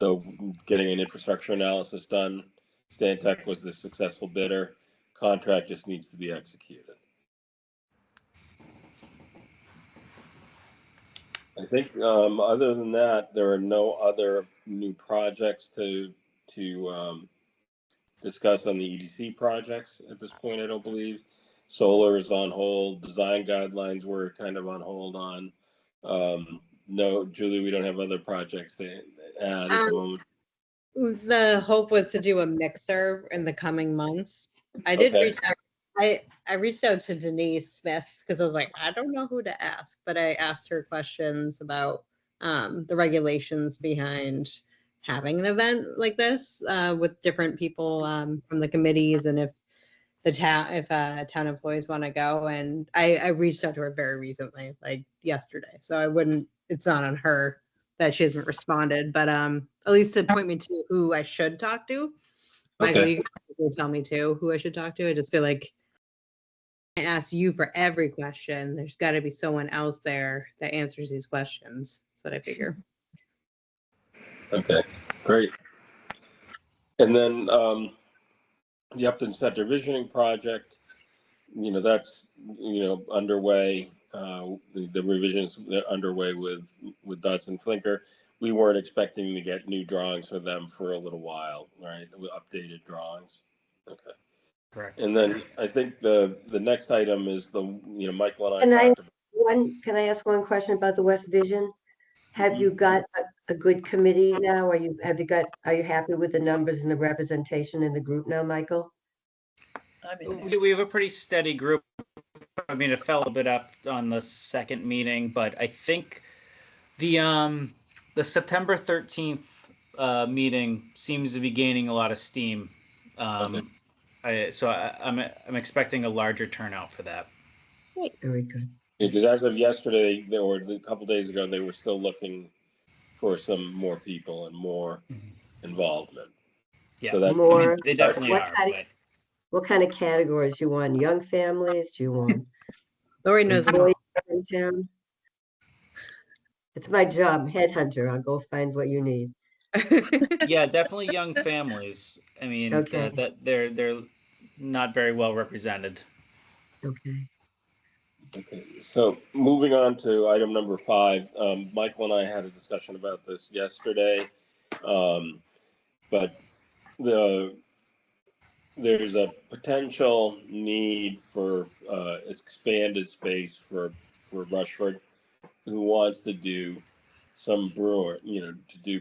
So getting an infrastructure analysis done. Stantec was the successful bidder. Contract just needs to be executed. I think other than that, there are no other new projects to discuss on the EDC projects at this point, I don't believe. Solar is on hold. Design guidelines were kind of on hold on. No, Julie, we don't have other projects to add at the moment. The hope was to do a mixer in the coming months. I did Okay. reach out. I reached out to Denise Smith because I was like, I don't know who to ask, but I asked her questions about the regulations behind having an event like this with different people from the committees, and if town employees want to go. And I reached out to her very recently, like yesterday. So I wouldn't. It's not on her that she hasn't responded, but at least to point me to who I should talk to. Michael, Okay. you can tell me too who I should talk to. I just feel like I ask you for every question. There's got to be someone else there that answers these questions. That's what I figure. Okay, great. And then the Upton Center Visioning Project, that's, underway. The revisions are underway with Dodson Flinker. We weren't expecting to get new drawings for them for a little while, right? With updated drawings. Okay. Correct. And then I think the next item is Michael and Can I I- talked about. Can I ask one question about the West Vision? Have you got a good committee now? Are you happy with the numbers and the representation in the group now, Michael? I mean, We have a pretty steady group. I mean, it fell a bit up on the second meeting, but I think the September 13th meeting seems to be gaining a lot of steam. Okay. I'm expecting a larger turnout for that. Very good. Because as of yesterday, or a couple days ago, they were still looking for some more people and more involvement. Yeah, So that, More- they definitely What are. kind of- What kind of categories you want? Young families? Do you want Lori knows them all. employees in town? It's my job, headhunter. I'll go find what you need. Yeah, definitely young families. I mean, Okay. that they're not very well represented. Okay. okay. So moving on to item number 5, Michael and I had a discussion about this yesterday, but there's a potential need for expanded space for Rushford, who wants to do some brewing, to do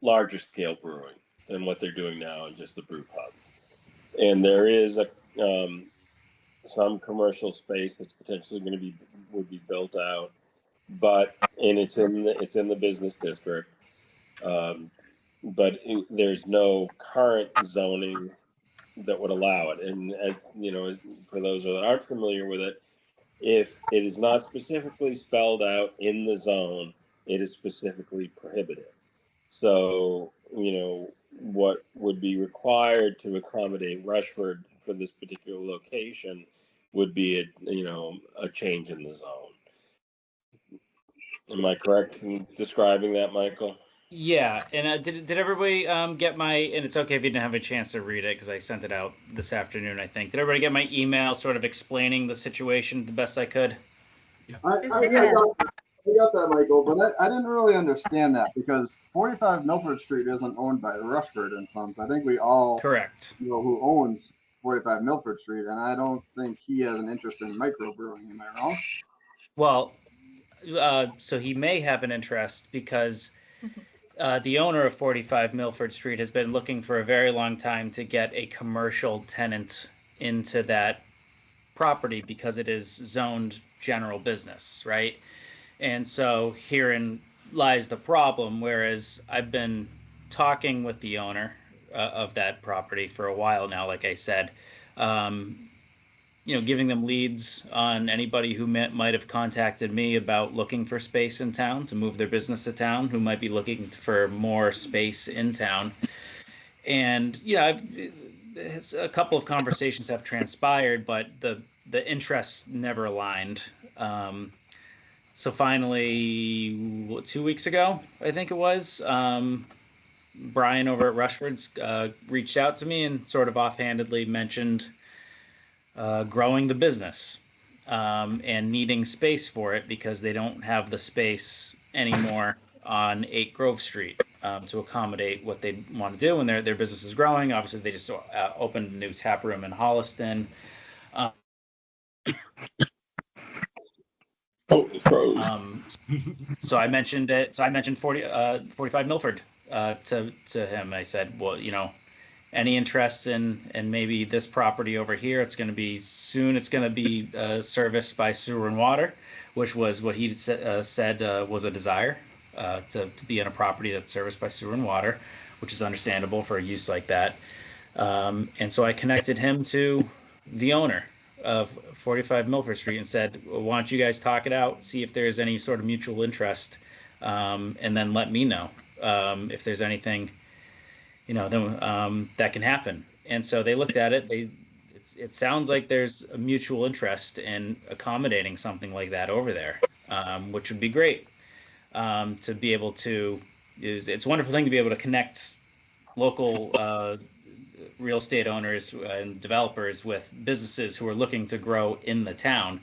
larger scale brewing than what they're doing now in just the brew pub. And there is some commercial space that's potentially would be built out, and it's in the business district, but there's no current zoning that would allow it. And for those that aren't familiar with it, if it is not specifically spelled out in the zone, it is specifically prohibited. So, what would be required to accommodate Rushford for this particular location would be a change in the zone. Am I correct in describing that, Michael? Yeah, and did everybody get my? And it's okay if you didn't have a chance to read it because I sent it out this afternoon, I think. Did everybody get my email, sort of explaining the situation the best I could? I got that, Michael, but I didn't really understand that because 45 Milford Street isn't owned by Rushford and Sons. I think we all Correct. know who owns 45 Milford Street, and I don't think he has an interest in microbrewing. Am I wrong? Well, so he may have an interest because the owner of 45 Milford Street has been looking for a very long time to get a commercial tenant into that property because it is zoned general business, right? And so herein lies the problem, whereas I've been talking with the owner of that property for a while now, like I said, giving them leads on anybody who might have contacted me about looking for space in town to move their business to town, who might be looking for more space in town. And, a couple of conversations have transpired, but the interests never aligned. So finally, 2 weeks ago, I think it was, Brian over at Rushford's reached out to me and sort of offhandedly mentioned growing the business and needing space for it because they don't have the space anymore on 8 Grove Street to accommodate what they want to do, and their business is growing. Obviously, they just opened a new tap room in Holliston. So I mentioned it. So I mentioned 45 Milford to him. I said, well, any interest in maybe this property over here? It's going to be serviced by sewer and water, which was what he said was a desire to be in a property that's serviced by sewer and water, which is understandable for a use like that. And so I connected him to the owner of 45 Milford Street and said, well, why don't you guys talk it out, see if there's any sort of mutual interest, and then let me know if there's anything, that can happen. And so they looked at it. It sounds like there's a mutual interest in accommodating something like that over there, which would be great to be able to it's a wonderful thing to be able to connect local real estate owners and developers with businesses who are looking to grow in the town.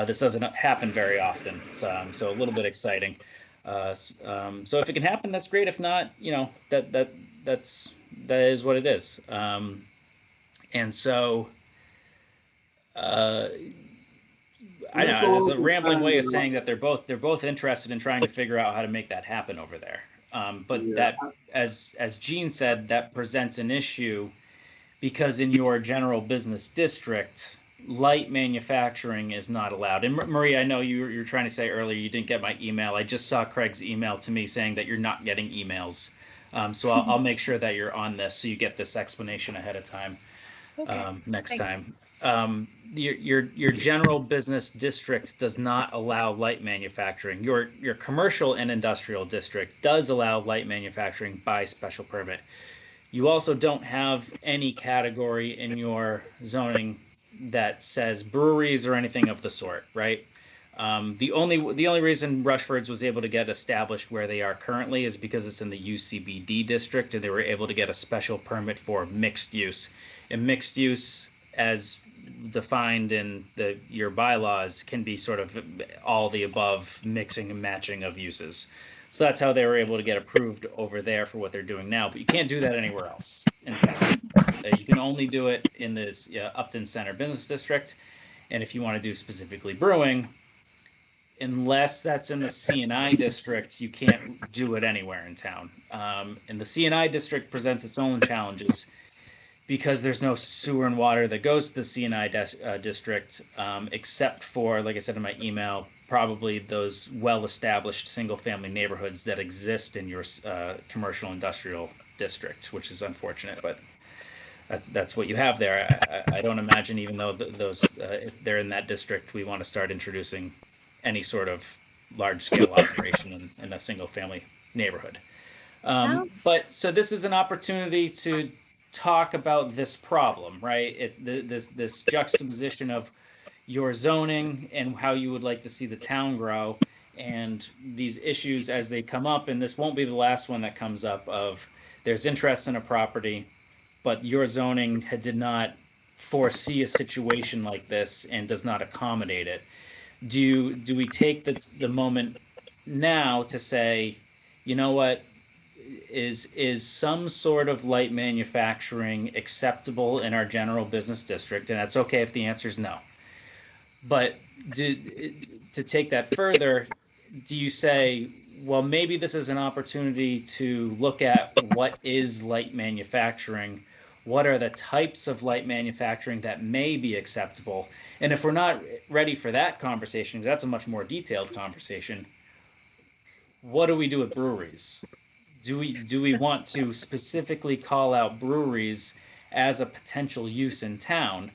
This doesn't happen very often, so a little bit exciting. So if it can happen, that's great. If not, that is what it is. And so I know it's a rambling way of saying that they're both interested in trying to figure out how to make that happen over there. But yeah, that, as Gene said, that presents an issue because in your general business district, light manufacturing is not allowed. And Marie, I know you're trying to say earlier you didn't get my email. I just saw Craig's email to me saying that you're not getting emails. So I'll make sure that you're on this so you get this explanation ahead of time next time. Your general business district does not allow light manufacturing. Your commercial and industrial district does allow light manufacturing by special permit. You also don't have any category in your zoning that says breweries or anything of the sort, right? The only reason Rushford's was able to get established where they are currently is because it's in the UCBD district, and they were able to get a special permit for mixed use. And mixed use, as defined in your bylaws, can be sort of all the above mixing and matching of uses. So that's how they were able to get approved over there for what they're doing now. But you can't do that anywhere else in town. You can only do it in this Upton Center Business District. And if you want to do specifically brewing, unless that's in the C&I district, you can't do it anywhere in town. And the C&I district presents its own challenges because there's no sewer and water that goes to the C&I district, except for, like I said in my email, probably those well-established single-family neighborhoods that exist in your commercial industrial district, which is unfortunate, but that's what you have there. I don't imagine, even though those if they're in that district, we want to start introducing any sort of large-scale operation in a single-family neighborhood. But so this is an opportunity to talk about this problem, right? It's this juxtaposition of your zoning and how you would like to see the town grow, and these issues as they come up. And this won't be the last one that comes up of there's interest in a property, but your zoning did not foresee a situation like this and does not accommodate it. Do we take the moment now to say, you know what, is some sort of light manufacturing acceptable in our general business district? And that's okay if the answer is no. But to take that further, do you say, well, maybe this is an opportunity to look at what is light manufacturing? What are the types of light manufacturing that may be acceptable? And if we're not ready for that conversation, because that's a much more detailed conversation, what do we do with breweries? Do we want to specifically call out breweries as a potential use in town?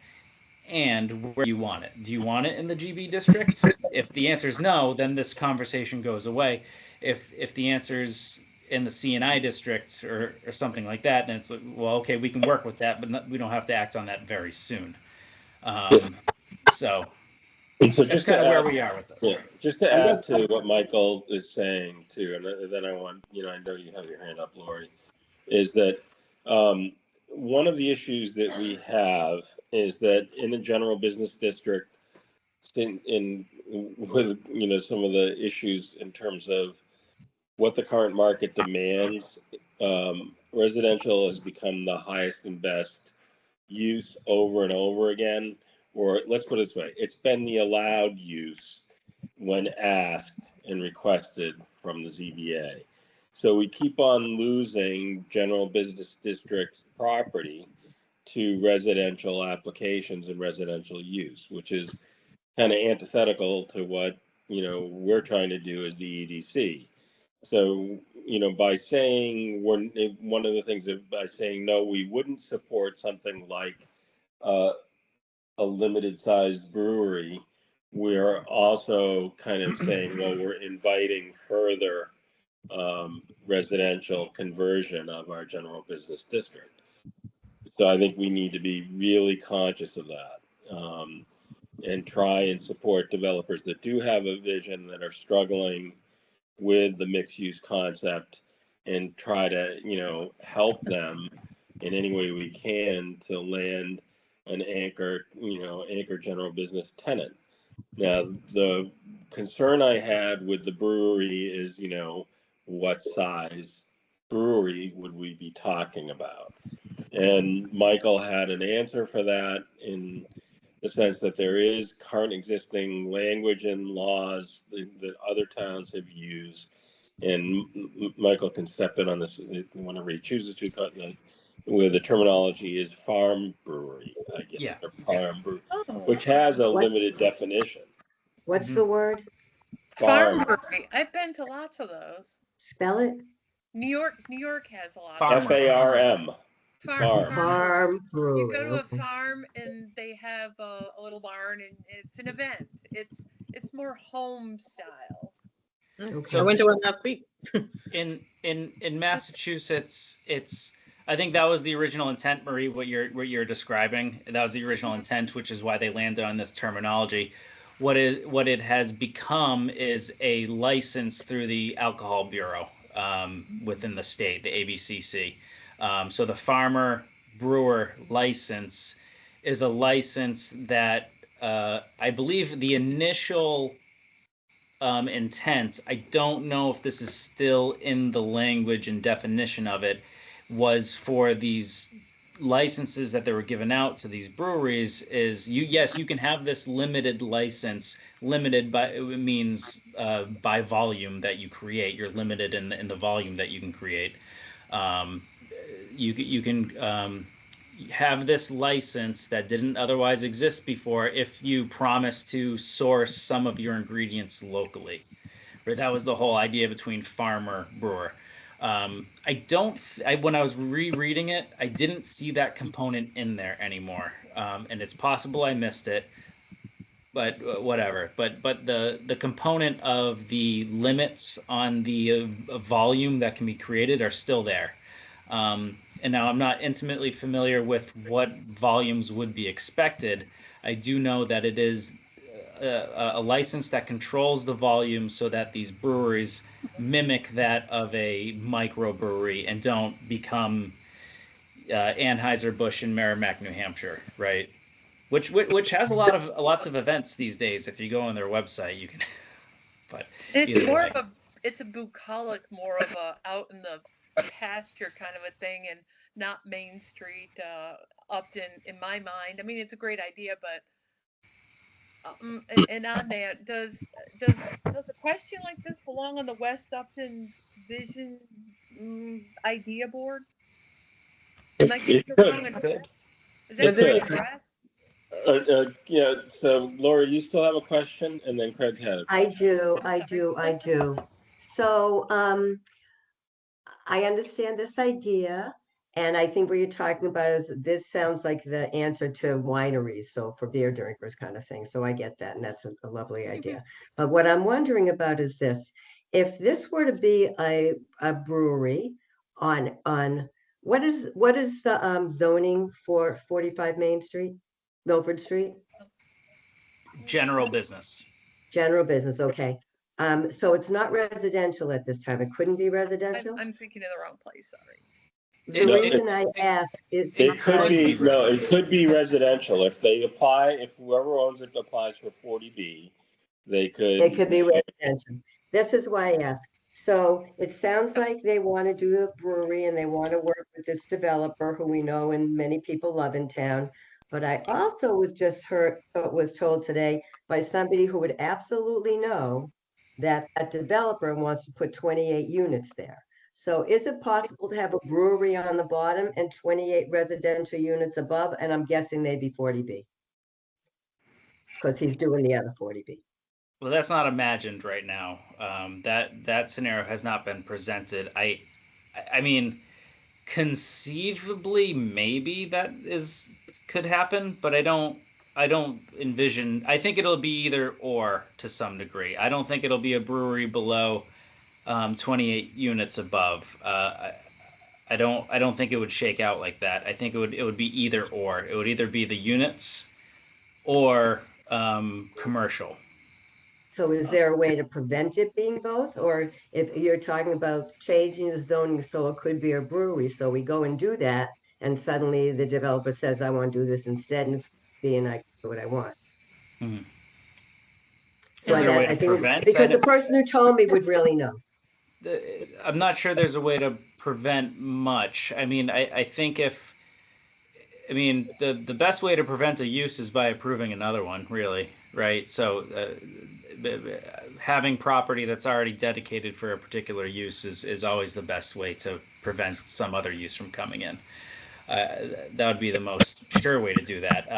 And where do you want it? Do you want it in the GB district? If the answer is no, then this conversation goes away. If the answer is in the C&I district or something like that, then it's like, well, okay, we can work with that, but we don't have to act on that very soon. So that's kind of where we are with this. Yeah, just to add to what Michael is saying too, and then I want, I know you have your hand up, Lori. is that one of the issues that we have is that in a general business district, with some of the issues in terms of what the current market demands, residential has become the highest and best use over and over again. Or let's put it this way, it's been the allowed use when asked and requested from the ZBA. So we keep on losing general business district property to residential applications and residential use, which is kind of antithetical to what we're trying to do as the EDC. So by saying one of the things that by saying no, we wouldn't support something like a limited sized brewery, we're also kind of saying, well, we're inviting further residential conversion of our general business district. So I think we need to be really conscious of that, and try and support developers that do have a vision, that are struggling with the mixed use concept, and try to help them in any way we can to land an anchor general business tenant. Now, the concern I had with the brewery is, what size brewery would we be talking about? And Michael had an answer for that in the sense that there is current existing language and laws that other towns have used. And Michael can step in on this whenever he chooses to, where the terminology is farm brewery, I guess, Yeah. or farm brewery, Oh, which has a limited definition. What's the word? farm Farm. brewery. I've been to lots of those. Spell it. New York has a lot. Farmer. Of FARM. farm. Farm You brewery. go to a Okay. farm and they have a little barn and it's an event. It's more home style. Okay. I went to one last week. In Massachusetts, I think that was the original intent, Marie, what you're describing. That was the original intent, which is why they landed on this terminology. What it has become is a license through the Alcohol Bureau within the state, the ABCC. So the farmer brewer license is a license that I believe the initial intent, I don't know if this is still in the language and definition of it, was for these licenses that they were given out to these breweries is you can have this limited license. Limited by it means by volume that you create. You're limited in the volume that you can create. You can have this license that didn't otherwise exist before if you promise to source some of your ingredients locally. Right? That was the whole idea between farmer brewer. When I was rereading it, I didn't see that component in there anymore, and it's possible I missed it, but whatever. But the component of the limits on the volume that can be created are still there. And now I'm not intimately familiar with what volumes would be expected. I do know that it is a license that controls the volume so that these breweries mimic that of a microbrewery and don't become Anheuser-Busch in Merrimack, New Hampshire, right? Which has lots of events these days. If you go on their website, you can. But It's either more way. of it's a bucolic, more of a out in the pasture kind of a thing, and not Main Street, Upton. In my mind, I mean, it's a great idea, but. And on that, does a question like this belong on the West Upton Vision Idea Board? Am I getting the wrong address? Is that the right address? Yeah. So Laura, you still have a question, and then Craig had it. I do. So I understand this idea, and I think what you're talking about is this sounds like the answer to wineries, so for beer drinkers kind of thing. So I get that, and that's a lovely idea. But what I'm wondering about is this: if this were to be a brewery on what is the zoning for 45 Main Street, Milford Street? General business. General business, okay. So it's not residential at this time. It couldn't be residential? I'm thinking of the wrong place. Sorry. The No, reason I ask is It could be, because, no, it could be residential. If they apply, if whoever owns it applies for 40B, they could. they could be residential. This is why I ask. So it sounds like they want to do the brewery and they want to work with this developer who we know and many people love in town. But I also was told today by somebody who would absolutely know that that developer wants to put 28 units there. So is it possible to have a brewery on the bottom and 28 residential units above? And I'm guessing they'd be 40B. Because he's doing the other 40B. Well, that's not imagined right now. That scenario has not been presented. I mean, conceivably, maybe that could happen, but I don't envision. I think it'll be either or to some degree. I don't think it'll be a brewery below 28 units above. I don't think it would shake out like that. I think it would be either or. It would either be the units or commercial. So is there a way to prevent it being both? Or if you're talking about changing the zoning so it could be a brewery, so we go and do that, and suddenly the developer says, I want to do this instead, and it's being I do what I want. Mhm. So Is there a way I to think prevent? because the person who told me would really know. I'm not sure there's a way to prevent much. I mean, I think the best way to prevent a use is by approving another one, really, right? So having property that's already dedicated for a particular use is always the best way to prevent some other use from coming in. That would be the most sure way to do that.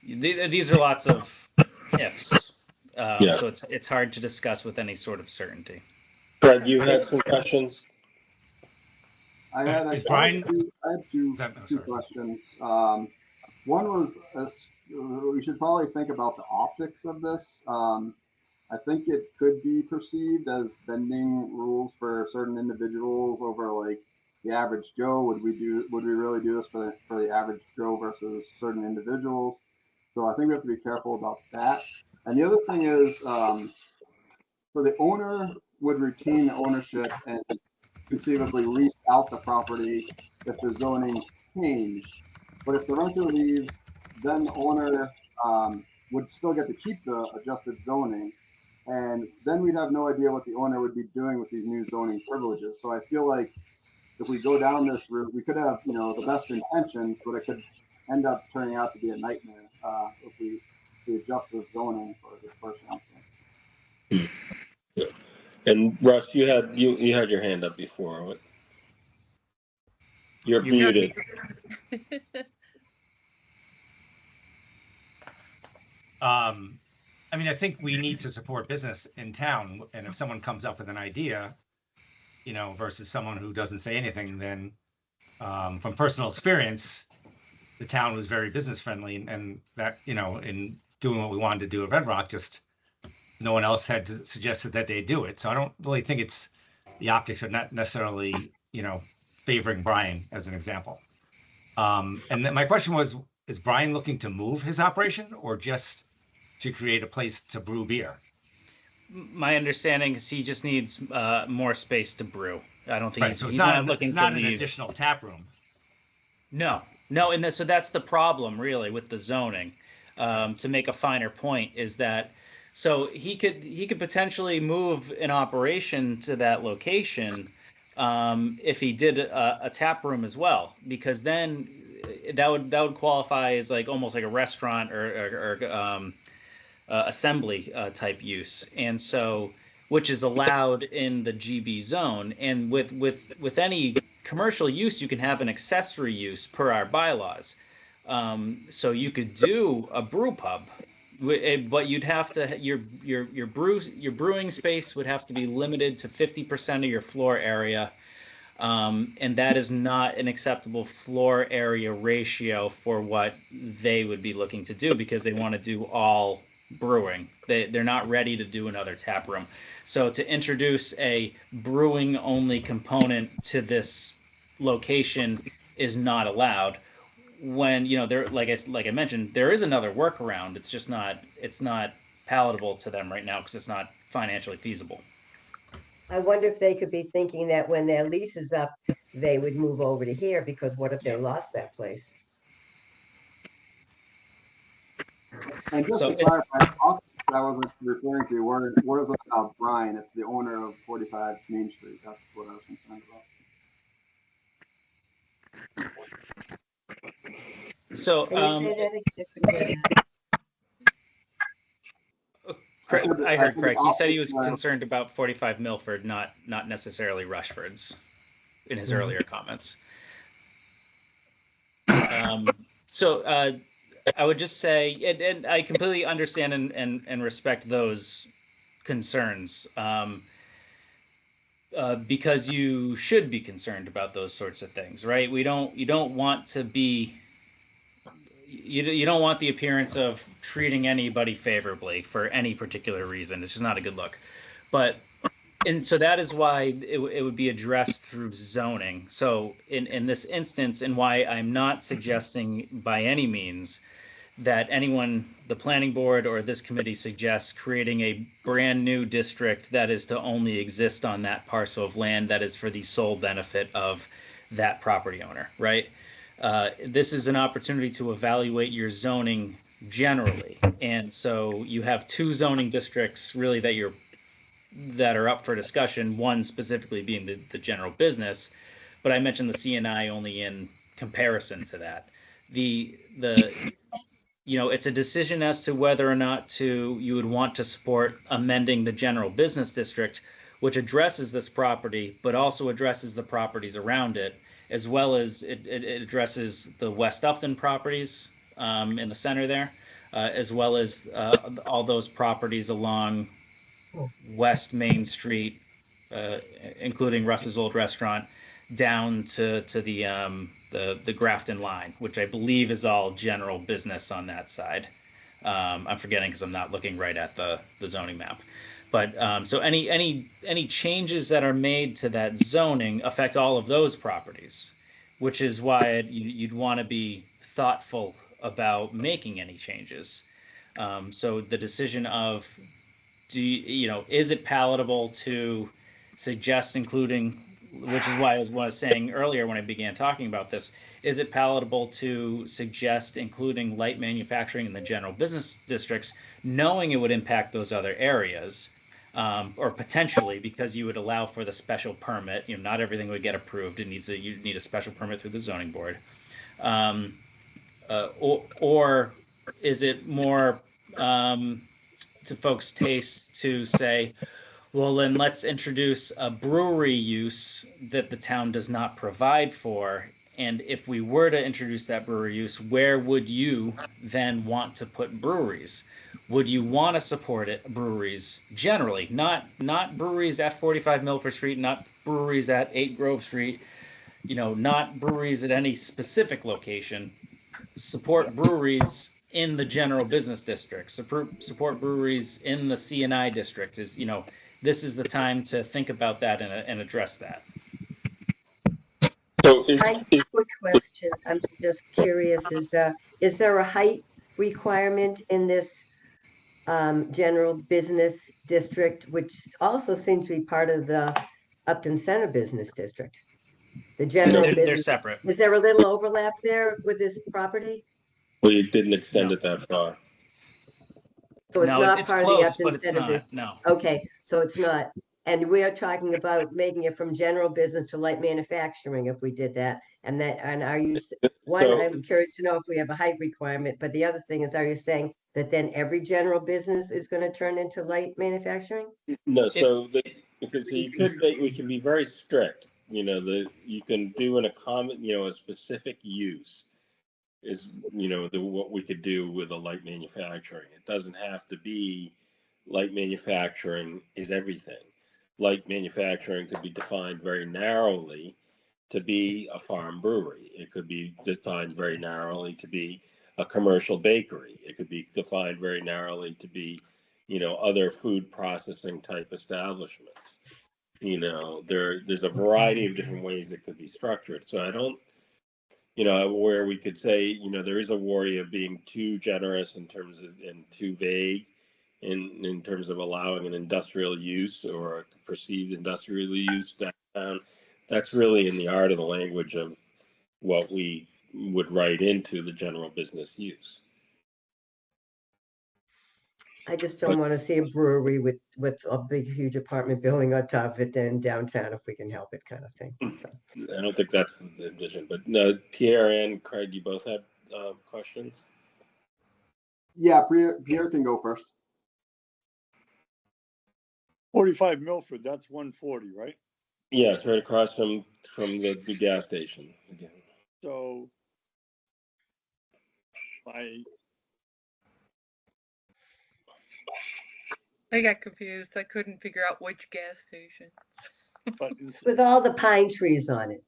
These are lots of ifs, so it's hard to discuss with any sort of certainty. Fred, you had some questions? I had two questions. One was, we should probably think about the optics of this. I think it could be perceived as bending rules for certain individuals over like the average Joe. Would we really do this for the average Joe versus certain individuals? So I think we have to be careful about that. And the other thing is, for the owner would retain ownership and conceivably lease out the property if the zoning changed. But if the renter leaves, then the owner would still get to keep the adjusted zoning. And then we'd have no idea what the owner would be doing with these new zoning privileges. So I feel like if we go down this route, we could have, the best intentions, but it could end up turning out to be a nightmare if we adjust the zoning for this person. And Russ, you had your hand up before. You're muted. I mean, I think we need to support business in town, and if someone comes up with an idea, versus someone who doesn't say anything, then from personal experience, the town was very business friendly, and that, in doing what we wanted to do at Red Rock, just no one else had suggested that they do it. So I don't really think the optics are not necessarily, favoring Brian as an example. And then my question was, is Brian looking to move his operation or just to create a place to brew beer? My understanding is he just needs more space to brew. I don't think so he's not looking it's not to an leave. Additional tap room. No, and so that's the problem really with the zoning. To make a finer point is that so he could potentially move an operation to that location if he did a tap room as well, because then that would qualify as like almost like a restaurant or assembly type use, and so which is allowed in the GB zone. And with any commercial use, you can have an accessory use per our bylaws. So you could do a brew pub, but you'd have to your brewing space would have to be limited to 50% of your floor area, and that is not an acceptable floor area ratio for what they would be looking to do, because they want to do all brewing. They're not ready to do another tap room. So to introduce a brewing only component to this location is not allowed. When there, like I mentioned, there is another workaround. It's just not palatable to them right now because it's not financially feasible. I wonder if they could be thinking that when their lease is up, they would move over to here, because what if they lost that place? And just So to clarify, I wasn't referring to, what is it about Brian? It's the owner of 45 Main Street. That's what I was concerned about. so Can you say that again? I couldn't hear that. I heard Craig. He said he was Right. concerned about 45 Milford, not necessarily Rushford's, in his earlier comments. So I would just say, and I completely understand and respect those concerns, because you should be concerned about those sorts of things, right? You don't want to be. You don't want the appearance of treating anybody favorably for any particular reason. It's just not a good look. And so that is why it would be addressed through zoning. So in this instance, and why I'm not suggesting by any means that anyone, the planning board or this committee, suggests creating a brand new district that is to only exist on that parcel of land that is for the sole benefit of that property owner, right? This is an opportunity to evaluate your zoning generally. And so you have two zoning districts really that are up for discussion, one specifically being the general business, but I mentioned the CNI only in comparison to that. It's a decision as to whether or not you would want to support amending the general business district, which addresses this property, but also addresses the properties around it, as well as it addresses the West Upton properties in the center there, as well as all those properties along West Main Street, including Russ's Old Restaurant, down to the Grafton line, which I believe is all general business on that side. I'm forgetting because I'm not looking right at the zoning map. But so any changes that are made to that zoning affect all of those properties, which is why you'd want to be thoughtful about making any changes. So the decision of is it palatable to suggest including, which is why I was saying earlier when I began talking about this, is it palatable to suggest including light manufacturing in the general business districts, knowing it would impact those other areas, or potentially because you would allow for the special permit. Not everything would get approved. You need a special permit through the zoning board. Or is it more to folks' taste to say, well, then let's introduce a brewery use that the town does not provide for. And if we were to introduce that brewery use, where would you then want to put breweries? Would you want to support breweries generally, not breweries at 45 Milford Street, not breweries at 8 Grove Street, not breweries at any specific location. Support breweries in the general business district. Support breweries in the CNI district. This is the time to think about that and address that. So Quick question. I'm just curious. Is there a height requirement in this general business district, which also seems to be part of the Upton Center Business District? The general business. They're separate. Is there a little overlap there with this property? we didn't extend it that far. So it's No, not it's part close, of the but Upton it's Center not. Business. No. Okay, so it's not. And we are talking about making it from general business to light manufacturing if we did that. And are you, I'm curious to know if we have a height requirement, but the other thing is, are you saying that then every general business is going to turn into light manufacturing? No, because we can be very strict. You can do a specific use is, what we could do with a light manufacturing. It doesn't have to be light manufacturing is everything. Light manufacturing could be defined very narrowly to be a farm brewery. It could be defined very narrowly to be a commercial bakery. It could be defined very narrowly to be, other food processing type establishments. There's a variety of different ways it could be structured. So I don't, where we could say, there is a worry of being too generous and too vague in terms of allowing an industrial use or a perceived industrial use downtown. That's really in the art of the language of what we would write into the general business use. I just don't want to see a brewery with a big, huge apartment building on top of it in downtown if we can help it, kind of thing. So, I don't think that's the vision, but Pierre and Craig, you both have questions? Yeah, Pierre can go first. 45 Milford, that's 140, right? Yeah, it's right across from the gas station. Again. So I got confused. I couldn't figure out which gas station. but with all the pine trees on it,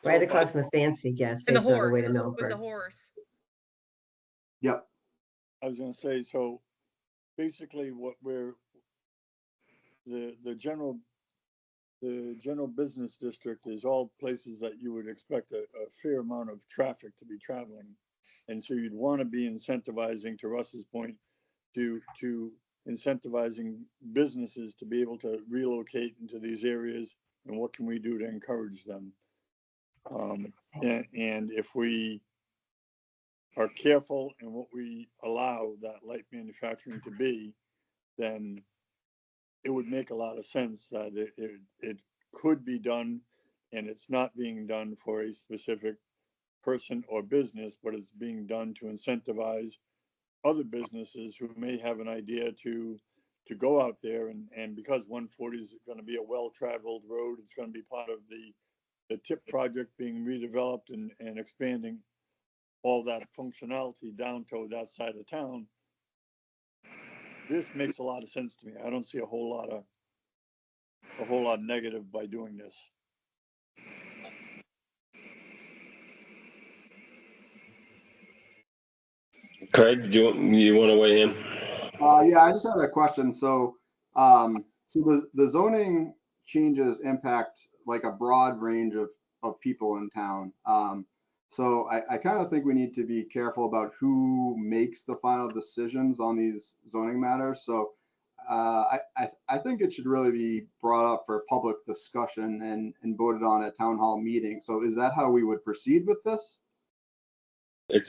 right Oh, across from the fancy gas And the station on the way horse, to with the Milford. horse. Yep. I was going to say, so basically what the general business district is all places that you would expect a fair amount of traffic to be traveling. And so you'd want to be incentivizing, to Russ's point, to incentivizing businesses to be able to relocate into these areas, and what can we do to encourage them? And if we are careful in what we allow that light manufacturing to be, then it would make a lot of sense that it could be done, and it's not being done for a specific person or business, but it's being done to incentivize other businesses who may have an idea to go out there, and because 140 is going to be a well-traveled road, it's going to be part of the TIP project being redeveloped and expanding all that functionality down to that side of town. This makes a lot of sense to me. I don't see a whole lot negative by doing this. Craig, do you want to weigh in? Yeah, I just had a question. So, so the zoning changes impact like a broad range of people in town. So I kind of think we need to be careful about who makes the final decisions on these zoning matters. So I think it should really be brought up for public discussion and voted on at town hall meeting. So is that how we would proceed with this?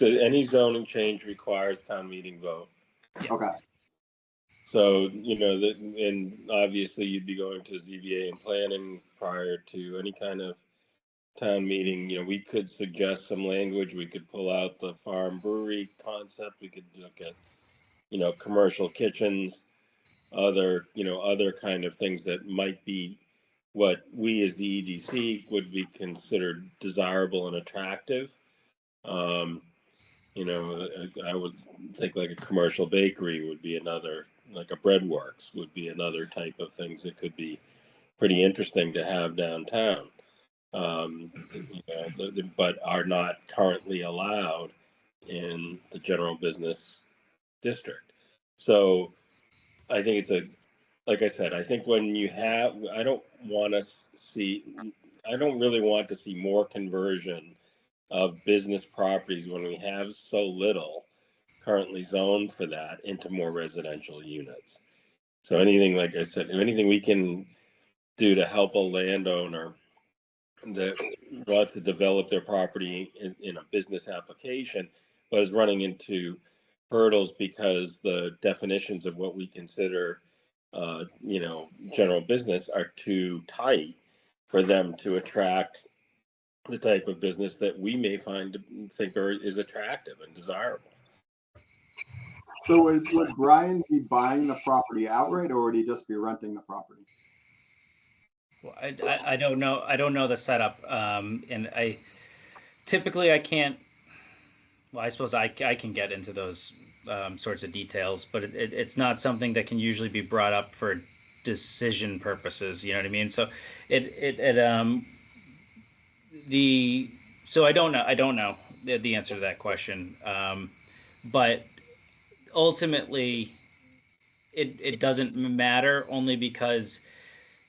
Any zoning change requires town meeting vote. Okay. So, and obviously you'd be going to ZBA and planning prior to any kind of town meeting. We could suggest some language. We could pull out the farm brewery concept. We could look at, commercial kitchens, other kind of things that might be what we as the EDC would be considered desirable and attractive. I would think like a commercial bakery would be another, like a Breadworks would be another type of things that could be pretty interesting to have downtown, but are not currently allowed in the general business district. So I think like I said, I think when you have, I don't really want to see more conversion of business properties when we have so little currently zoned for that into more residential units. So anything, like I said, anything we can do to help a landowner that wants to develop their property in a business application, but is running into hurdles because the definitions of what we consider, general business are too tight for them to attract the type of business that we may think is attractive and desirable. So would Brian be buying the property outright, or would he just be renting the property? Well, I don't know. I don't know the setup. And I can't. Well, I suppose I can get into those sorts of details, but it's not something that can usually be brought up for decision purposes. You know what I mean? So so I don't know the answer to that question. But ultimately, it doesn't matter, only because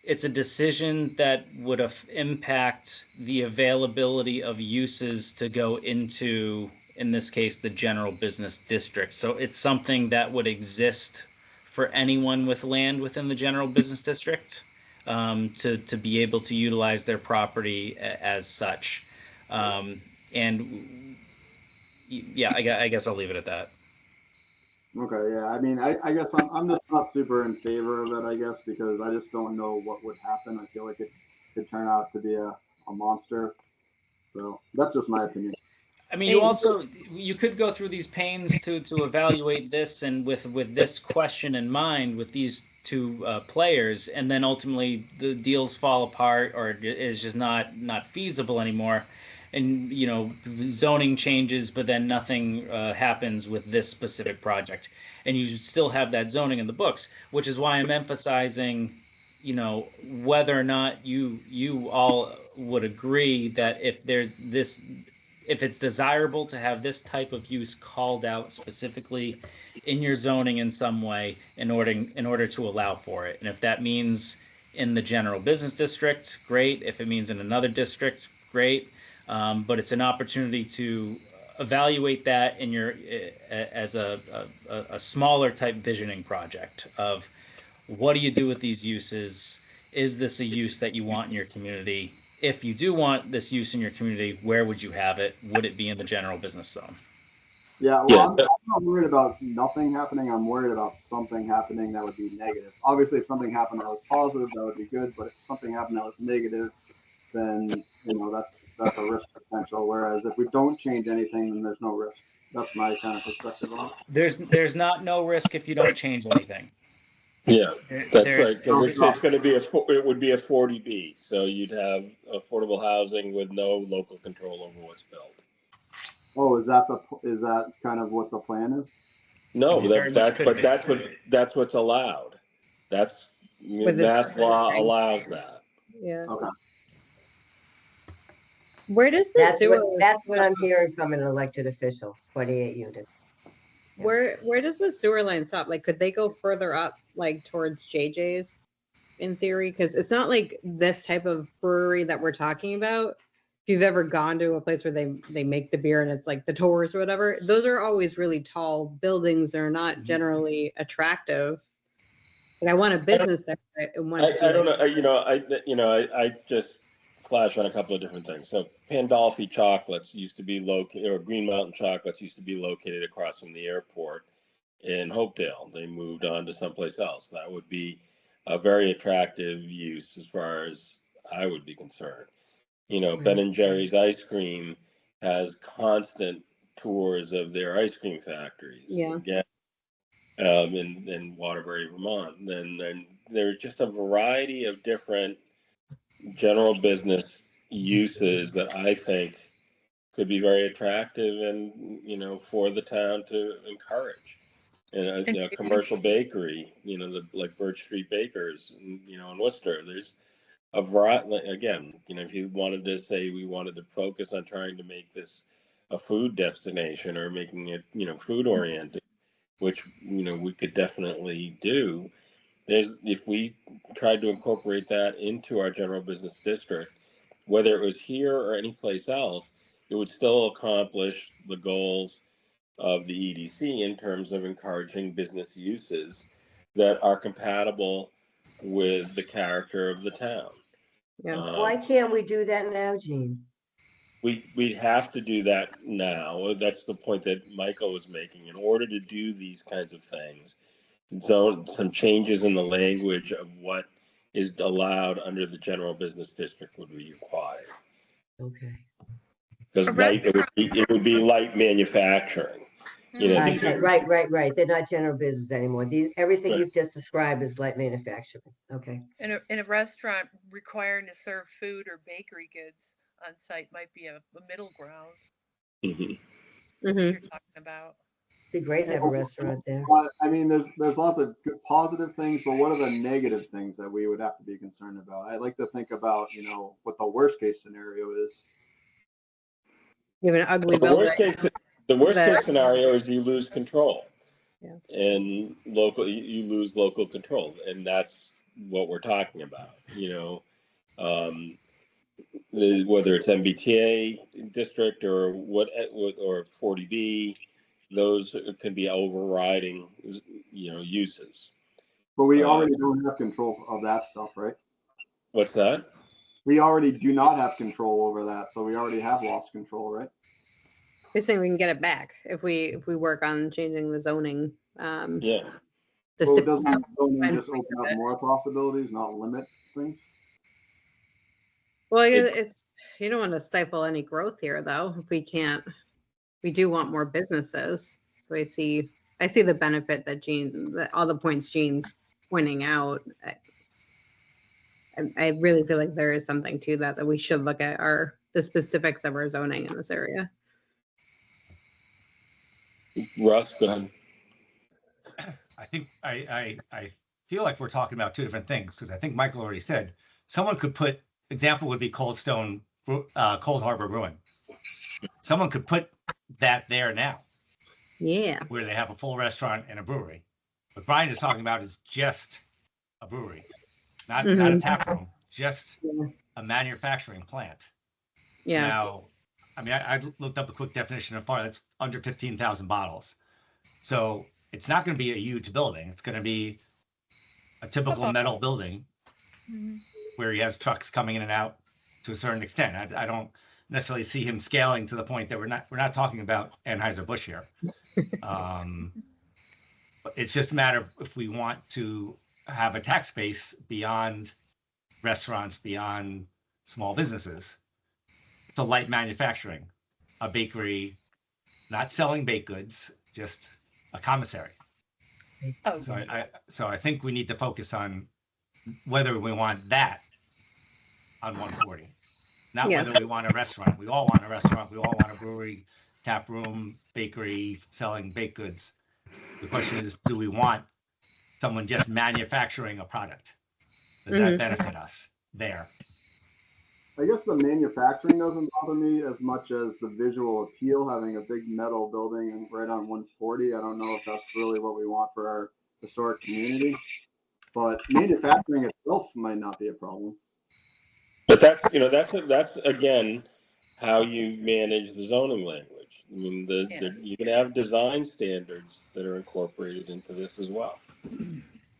it's a decision that would impact the availability of uses to go into, in this case, the general business district. So it's something that would exist for anyone with land within the general business district to be able to utilize their property as such. And yeah, I guess I'll leave it at that. Okay, yeah, I mean, I guess I'm just not super in favor of it, I guess, because I just don't know what would happen. I feel like it could turn out to be a monster. So that's just my opinion. I mean, you could go through these pains to evaluate this, and with this question in mind, with these two players, and then ultimately the deals fall apart or is just not feasible anymore, and zoning changes, but then nothing happens with this specific project, and you still have that zoning in the books, which is why I'm emphasizing, whether or not you all would agree that if it's desirable to have this type of use called out specifically in your zoning in some way in order to allow for it. And if that means in the general business district, great. If it means in another district, great. But it's an opportunity to evaluate that in your as a smaller type visioning project of what do you do with these uses? Is this a use that you want in your community? If you do want this use in your community, where would you have it? Would it be in the general business zone? Yeah, well, I'm not worried about nothing happening. I'm worried about something happening that would be negative. Obviously, if something happened that was positive, that would be good. But if something happened that was negative, then that's a risk potential. Whereas if we don't change anything, then there's no risk. That's my kind of perspective on it. There's not no risk if you don't change anything. Yeah, that's right. Because it's going to be it would be a 40B, so you'd have affordable housing with no local control over what's built. Oh, is that kind of what the plan is? No, that's what's allowed. That's Mass law allows that. Yeah. Okay. Where does the sewer? That's what I'm hearing from an elected official. 28 units. Where does the sewer line stop? Like, could they go further up, like towards JJ's, in theory? Because it's not like this type of brewery that we're talking about. If you've ever gone to a place where they make the beer and it's like the Tours or whatever, those are always really tall buildings. They're not generally attractive. Like, I want a business there. I don't know. I just flash on a couple of different things. So Pandolfi Chocolates used to be located, or Green Mountain Chocolates used to be located across from the airport in Hopedale. They moved on to someplace else. That would be a very attractive use as far as I would be concerned. Ben and Jerry's Ice Cream has constant tours of their ice cream factories. Yeah. Again, in Waterbury, Vermont. Then there's just a variety of different general business uses that I think could be very attractive and for the town to encourage. And a commercial bakery, like Birch Street Bakers, in Worcester. There's a variety. Again, if you wanted to say we wanted to focus on trying to make this a food destination or making it food oriented, which we could definitely do. If we tried to incorporate that into our general business district, whether it was here or any place else, it would still accomplish the goals of the EDC in terms of encouraging business uses that are compatible with the character of the town. Yeah. Why can't we do that now, Gene? We'd have to do that now. That's the point that Michael was making. In order to do these kinds of things, some changes in the language of what is allowed under the general business district would be required. Okay. Because it would be light manufacturing. Right. They're not general business anymore. Everything you've just described is light manufacturing. Okay. In a restaurant requiring to serve food or bakery goods on site might be a middle ground. Mm-hmm. What you're talking about. Be great to have a restaurant there. I mean, there's lots of good, positive things, but what are the negative things that we would have to be concerned about? I like to think about, what the worst case scenario is. You have an ugly The building. worst case scenario is you lose control. Yeah. And you lose local control, and that's what we're talking about. Whether it's MBTA district or or 40B, those can be overriding, uses. But we already don't have control of that stuff, right? What's that? We already do not have control over that, so we already have lost control, right? You're saying we can get it back if we work on changing the zoning. Yeah. The Well, stip- doesn't zoning fine just points open of up it. more possibilities, not limit things? Well, I guess it's, you don't want to stifle any growth here, though. If we can't, we do want more businesses. So I see the benefit that all the points Jean's pointing out. I really feel like there is something to that we should look at the specifics of our zoning in this area. Russ, go ahead. I think I feel like we're talking about two different things, because I think Michael already said someone could put, example would be Cold Harbor Brewing. Someone could put that there now, Yeah. where they have a full restaurant and a brewery. What Brian is talking about is just a brewery, not a tap room, just a manufacturing plant. Yeah. Now, I mean, I looked up a quick definition of FAR. That's under 15,000 bottles. So it's not going to be a huge building. It's going to be a typical metal building where he has trucks coming in and out to a certain extent. I don't necessarily see him scaling to the point that we're not talking about Anheuser-Busch here. But it's just a matter of if we want to have a tax base beyond restaurants, beyond small businesses, to light manufacturing, a bakery, not selling baked goods, just a commissary. Oh, So I think we need to focus on whether we want that on 140, not whether we want a restaurant. We all want a restaurant. We all want a brewery, tap room, bakery, selling baked goods. The question is, do we want someone just manufacturing a product? Does that benefit us there? I guess the manufacturing doesn't bother me as much as the visual appeal, having a big metal building right on 140. I don't know if that's really what we want for our historic community, but manufacturing itself might not be a problem. But that's again how you manage the zoning language. I mean, you can have design standards that are incorporated into this as well. I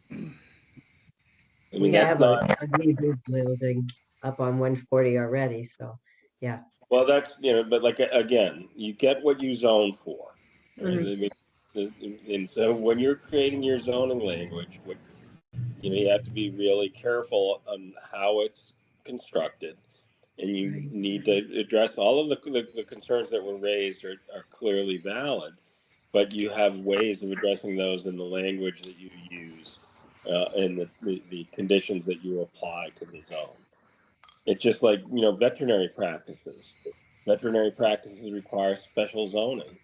mean, We that's have not. a new building up on 140 already, so, yeah. Well, but like, again, you get what you zone for. Right? I mean, and so when you're creating your zoning language, you have to be really careful on how it's constructed, and you need to address all of the concerns that were raised are clearly valid, but you have ways of addressing those in the language that you use and the conditions that you apply to the zone. It's just like, veterinary practices. Veterinary practices require special zoning,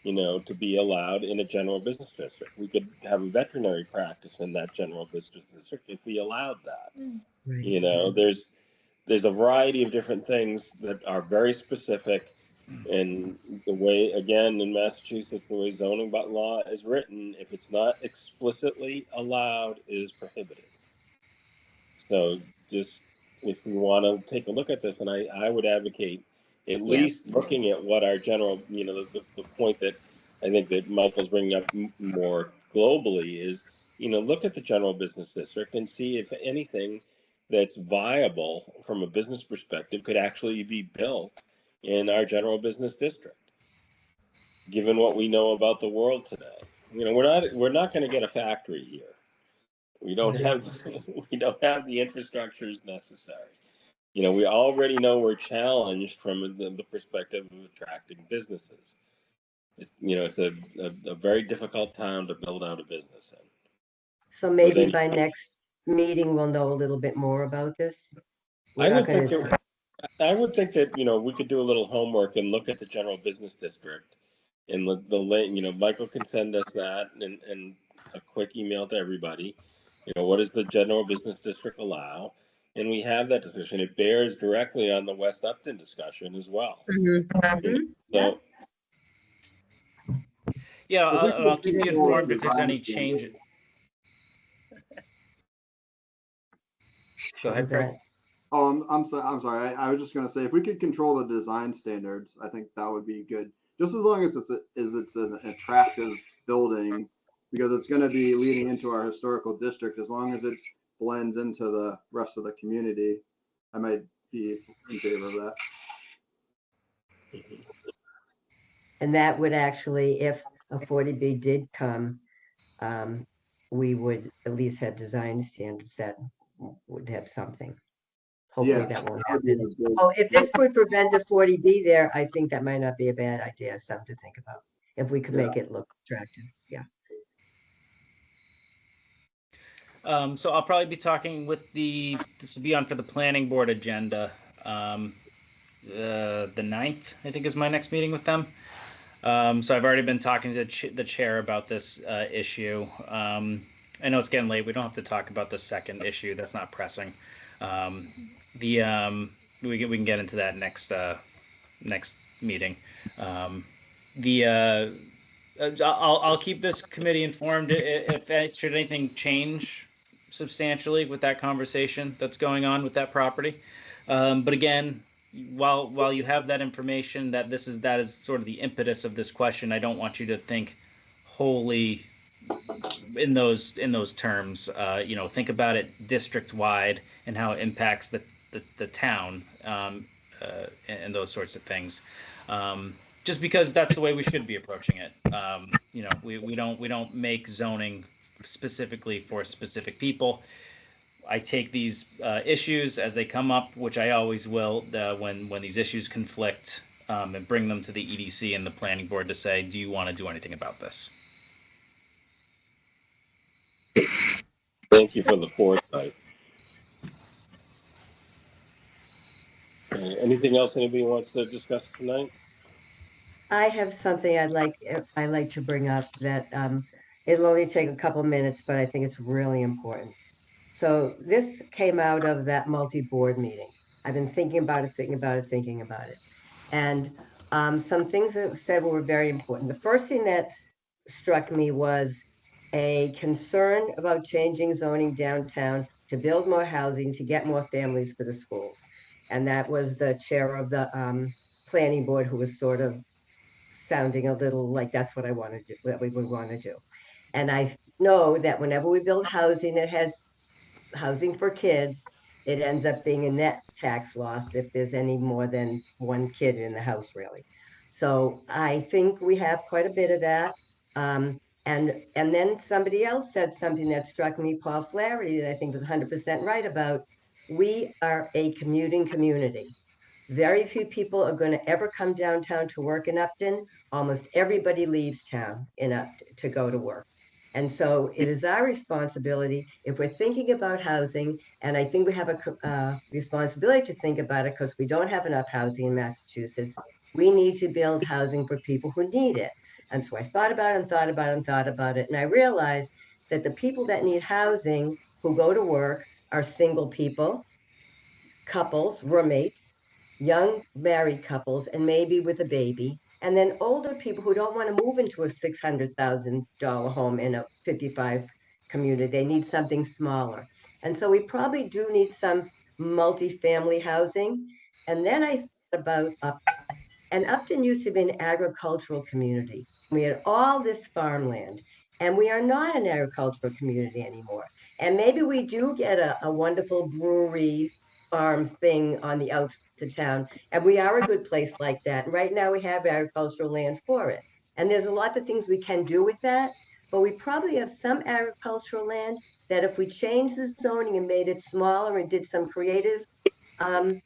to be allowed in a general business district. We could have a veterinary practice in that general business district if we allowed that. There's a variety of different things that are very specific, and the way, again, in Massachusetts, the way zoning law is written, if it's not explicitly allowed, it is prohibited. So just, if we want to take a look at this, and I would advocate at least looking at what our general, the point that I think that Michael's bringing up more globally is, look at the general business district and see if anything that's viable from a business perspective could actually be built in our general business district, given what we know about the world today. We're not going to get a factory here. We don't have the infrastructures necessary. We already know we're challenged from the perspective of attracting businesses. It's a very difficult time to build out a business in. So maybe by next meeting, we'll know a little bit more about this. I would think that we could do a little homework and look at the general business district, and Michael can send us that and a quick email to everybody. What does the general business district allow? And we have that discussion. It bears directly on the West Upton discussion as well. So, yeah, I'll keep you informed if there's any changes. Go ahead, Craig. Oh, I'm sorry. I was just going to say, if we could control the design standards, I think that would be good. Just as long as it's an attractive building because it's going to be leading into our historical district. As long as it blends into the rest of the community, I might be in favor of that. And that would actually, if a 40B did come, we would at least have design standards that would have something. Hopefully Yeah, that won't that would be happen. a good- Oh, if this would prevent a 40B there, I think that might not be a bad idea, something to think about. If we could make it look attractive, yeah. So I'll probably be talking with this will be on for the planning board agenda. The 9th, I think, is my next meeting with them. So I've already been talking to the chair about this issue. I know it's getting late. We don't have to talk about the second issue. That's not pressing. We can get into that next meeting. I'll keep this committee informed if should anything change substantially with that conversation that's going on with that property. But again, while you have that information, that is sort of the impetus of this question, I don't want you to think wholly in those terms. Think about it district wide and how it impacts the town, and those sorts of things. Just because that's the way we should be approaching it. We don't make zoning specifically for specific people. I take these issues as they come up, which I always will, when these issues conflict, and bring them to the EDC and the planning board to say, do you want to do anything about this? Thank you for the foresight. Okay, anything else anybody wants to discuss tonight? I have something I'd like to bring up that it'll only take a couple minutes, but I think it's really important. So this came out of that multi-board meeting. I've been thinking about it. And some things that said were very important. The first thing that struck me was a concern about changing zoning downtown to build more housing, to get more families for the schools. And that was the chair of the planning board, who was sort of sounding a little like that's what I want to do, that we would want to do. And I know that whenever we build housing that has housing for kids, it ends up being a net tax loss if there's any more than one kid in the house, really. So I think we have quite a bit of that. And then somebody else said something that struck me, Paul Flaherty, that I think was 100% right about, we are a commuting community. Very few people are going to ever come downtown to work in Upton. Almost everybody leaves town in Upton to go to work. And so it is our responsibility, if we're thinking about housing, and I think we have a responsibility to think about it because we don't have enough housing in Massachusetts, we need to build housing for people who need it. And so I thought about it, and I realized that the people that need housing who go to work are single people, couples, roommates, young married couples, and maybe with a baby, and then older people who don't want to move into a $600,000 home in a 55 community. They need something smaller. And so we probably do need some multifamily housing. And then I thought about Upton. And Upton used to be an agricultural community. We had all this farmland, and we are not an agricultural community anymore. And maybe we do get a wonderful brewery farm thing on the outskirts of town, and we are a good place like that. And right now we have agricultural land for it. And there's a lot of things we can do with that, but we probably have some agricultural land that if we changed the zoning and made it smaller and did some creative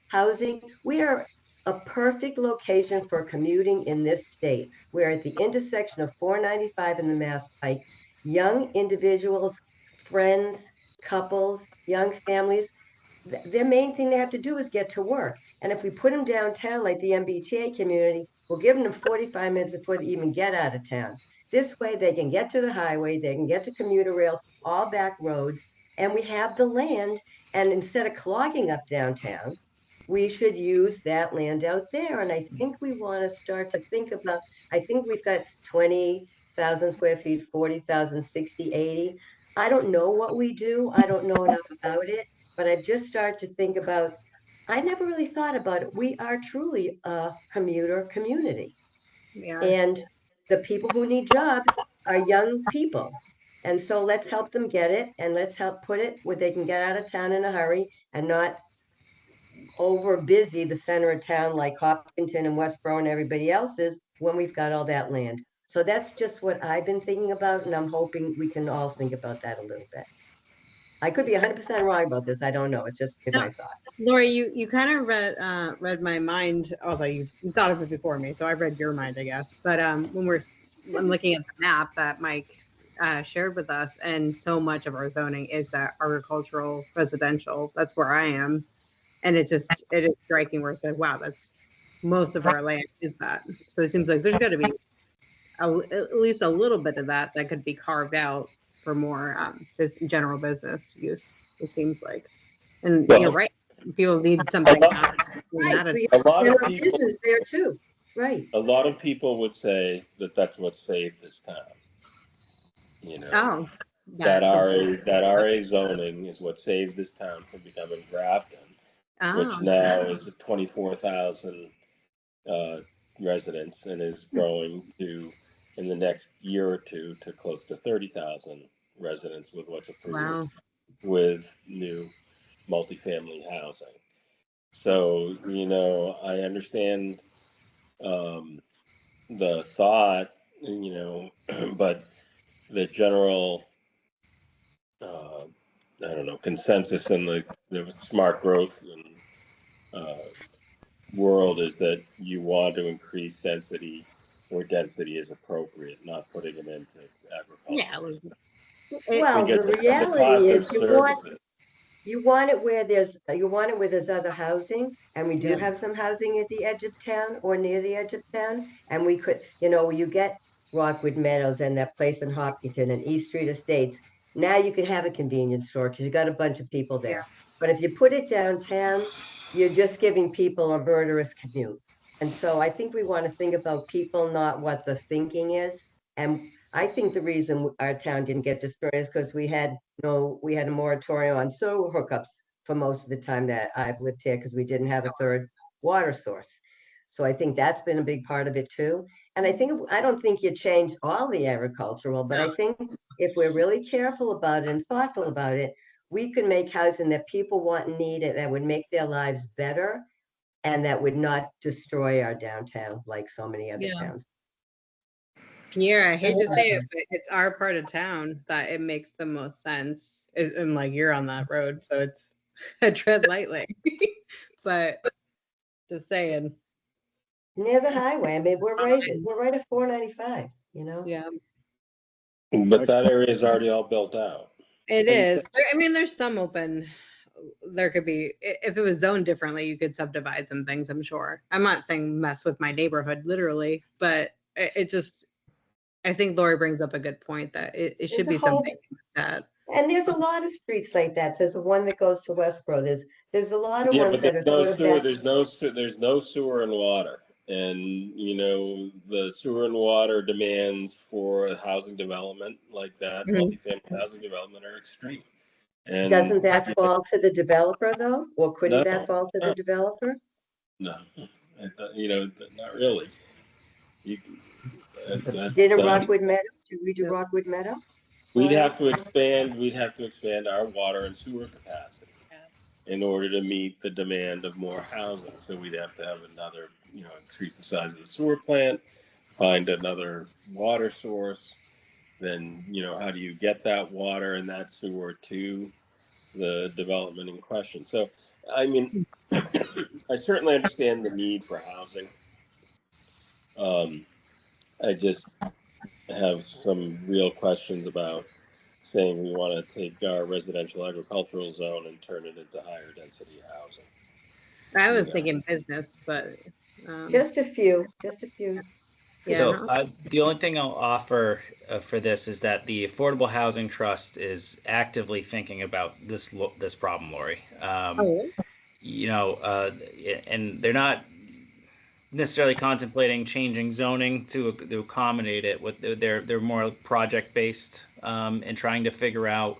housing, we are a perfect location for commuting in this state. We're at the intersection of 495 and the Mass Pike. Young individuals, friends, couples, young families, their main thing they have to do is get to work. And if we put them downtown like the MBTA community, we're giving them 45 minutes before they even get out of town. This way they can get to the highway, they can get to commuter rail, all back roads, and we have the land. And instead of clogging up downtown, we should use that land out there. And I think we want to start to think about, I think we've got 20,000 square feet, 40,000, 60, 80. I don't know what we do. I don't know enough about it, but I've just started to think about, I never really thought about it. We are truly a commuter community. Yeah. And the people who need jobs are young people. And so let's help them get it, and let's help put it where they can get out of town in a hurry and not over busy the center of town like Hopkinton and Westboro and everybody else is when we've got all that land. So that's just what I've been thinking about, and I'm hoping we can all think about that a little bit. I could be 100% wrong about this. I don't know. It's just my thought. Lori, you kind of read my mind, although you thought of it before me, so I read your mind, I guess. But I'm looking at the map that Mike shared with us, and so much of our zoning is that agricultural residential. That's where I am, and it is striking where it's like, wow, that's most of our land is that. So it seems like there's got to be at least a little bit of that could be carved out for more general business use. It seems like, and Well, you're right. People need something. Right, A lot of general people, business there too. Right. a lot of people would say that that's what saved this town. You know, Oh, that RA zoning is what saved this town from becoming Grafton, which now is 24,000 residents and is growing to, in the next year or two, to close to 30,000 residents with what's approved with new multifamily housing. So, you know, I understand the thought, you know, but the general, I don't know, consensus in the smart growth and world is that you want to increase density where density is appropriate, not putting it into agriculture. Yeah. Well, Because the the cost reality of is services. you want it where there's other housing, and we do have some housing at the edge of town or near the edge of town, and we could, you know, you get Rockwood Meadows and that place in Hopkinton and East Street Estates. Now you can have a convenience store because you got a bunch of people there. But if you put it downtown, you're just giving people a murderous commute. And so I think we want to think about people, not what the thinking is. And I think the reason our town didn't get destroyed is because we had a moratorium on sewer hookups for most of the time that I've lived here because we didn't have a third water source. So I think that's been a big part of it too. And I don't think you change all the agricultural, but I think if we're really careful about it and thoughtful about it, we can make housing that people want and need it, that would make their lives better and that would not destroy our downtown like so many other towns. Pierre, I hate to say it, but it's our part of town that it makes the most sense. And like you're on that road, so it's I tread lightly. But just saying. Near the highway. I mean, we're right at 495, you know? Yeah. But that area is already all built out. It is. I mean, there's some open. There could be, if it was zoned differently, you could subdivide some things, I'm sure. I'm not saying mess with my neighborhood, literally, but it just, I think Lori brings up a good point that it should be something like that. And there's a lot of streets like that. There's the one that goes to Westboro. There's a lot of ones that are sort of that. There's no sewer and water. And, you know, the sewer and water demands for housing development like that, multifamily housing development, are extreme. And doesn't that fall to the developer though? Or couldn't that fall to the developer? No, you know, not really. Didn't Rockwood Meadow? Did we do Rockwood Meadow? We'd have to expand our water and sewer capacity in order to meet the demand of more housing. So we'd have to have another, you know, increase the size of the sewer plant, find another water source. Then, you know, how do you get that water and that sewer to the development in question? So, I mean, I certainly understand the need for housing. I just have some real questions about saying we want to take our residential agricultural zone and turn it into higher density housing. I was thinking business, but just a few. Yeah. So the only thing I'll offer for this is that the Affordable Housing Trust is actively thinking about this problem, Lori. You know, and they're not necessarily contemplating changing zoning to accommodate it. They're more project based and trying to figure out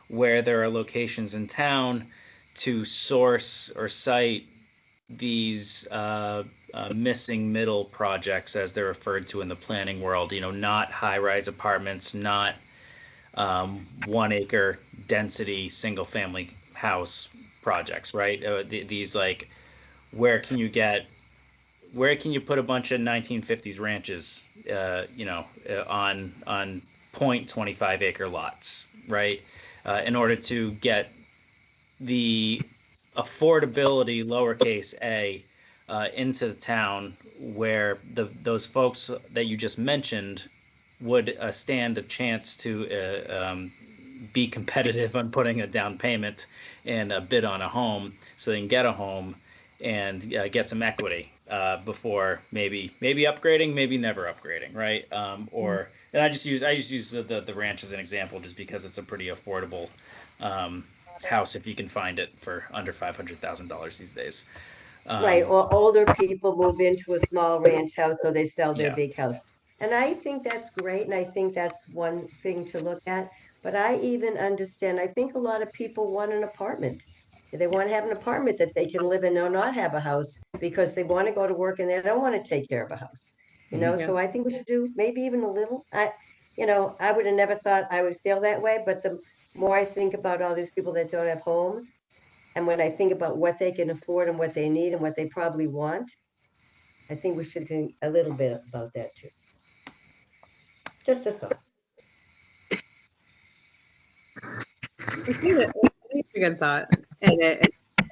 where there are locations in town to source or site these missing middle projects, as they're referred to in the planning world. You know, not high-rise apartments, not 1 acre density single family house projects, right? These like, where can you put a bunch of 1950s ranches, on 0.25 acre lots, right? In order to get the affordability, lowercase a, into the town where those folks that you just mentioned would stand a chance to be competitive on putting a down payment and a bid on a home, so they can get a home and get some equity before maybe upgrading, maybe never upgrading, right? And I just use the ranch as an example, just because it's a pretty affordable house if you can find it for under $500,000 these days. Right, or older people move into a small ranch house, so they sell their Yeah. big house. And I think that's great, and I think that's one thing to look at. But I even understand, I think a lot of people want an apartment. They want to have an apartment that they can live in or not have a house, because they want to go to work and they don't want to take care of a house. Yeah. So I think we should do maybe even a little. I would have never thought I would feel that way, but the more I think about all these people that don't have homes, and when I think about what they can afford and what they need and what they probably want, I think we should think a little bit about that too. Just a thought. It's a good thought. And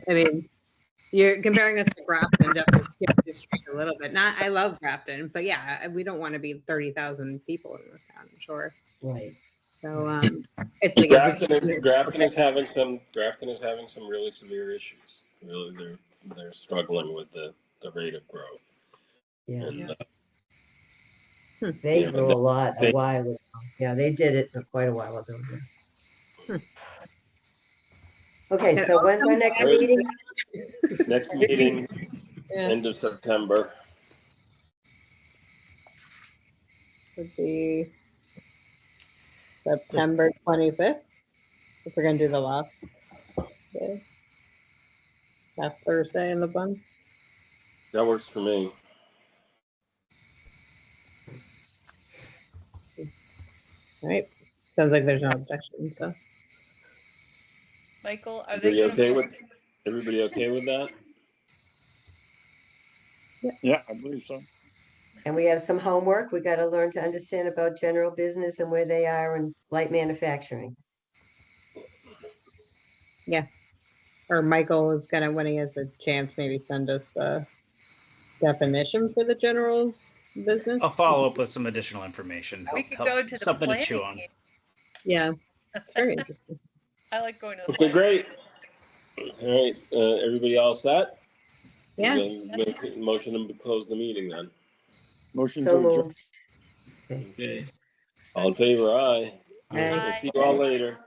I mean, you're comparing us to Grafton, definitely just a little bit. I love Grafton, but yeah, we don't want to be 30,000 people in this town, I'm sure. Right. So it's like Grafton is having some really severe issues. Really, they're struggling with the rate of growth. Yeah. And, They grew a lot a while ago. Yeah, they did it for quite a while ago. Yeah. Okay, so when's our next meeting? Next meeting, Yeah. end of September. Would be September 25th, if we're gonna do the last day. Last Thursday in the month. That works for me. All right. Sounds like there's no objection, so. Michael, are they Everybody okay with that? Yeah, I believe so. And we have some homework. We got to learn to understand about general business and where they are in light manufacturing. Yeah. Or Michael is gonna, when he has a chance, maybe send us the definition for the general business. I'll follow up with some additional information. We could go to the something to chew planning on. meeting. Yeah, it's very interesting. I like going to the. Okay, planning great. All right, everybody all set? Yeah. Then motion to close the meeting then. Motion So to adjourn. moved. Okay. All in favor, aye. Aye. We'll see you all later.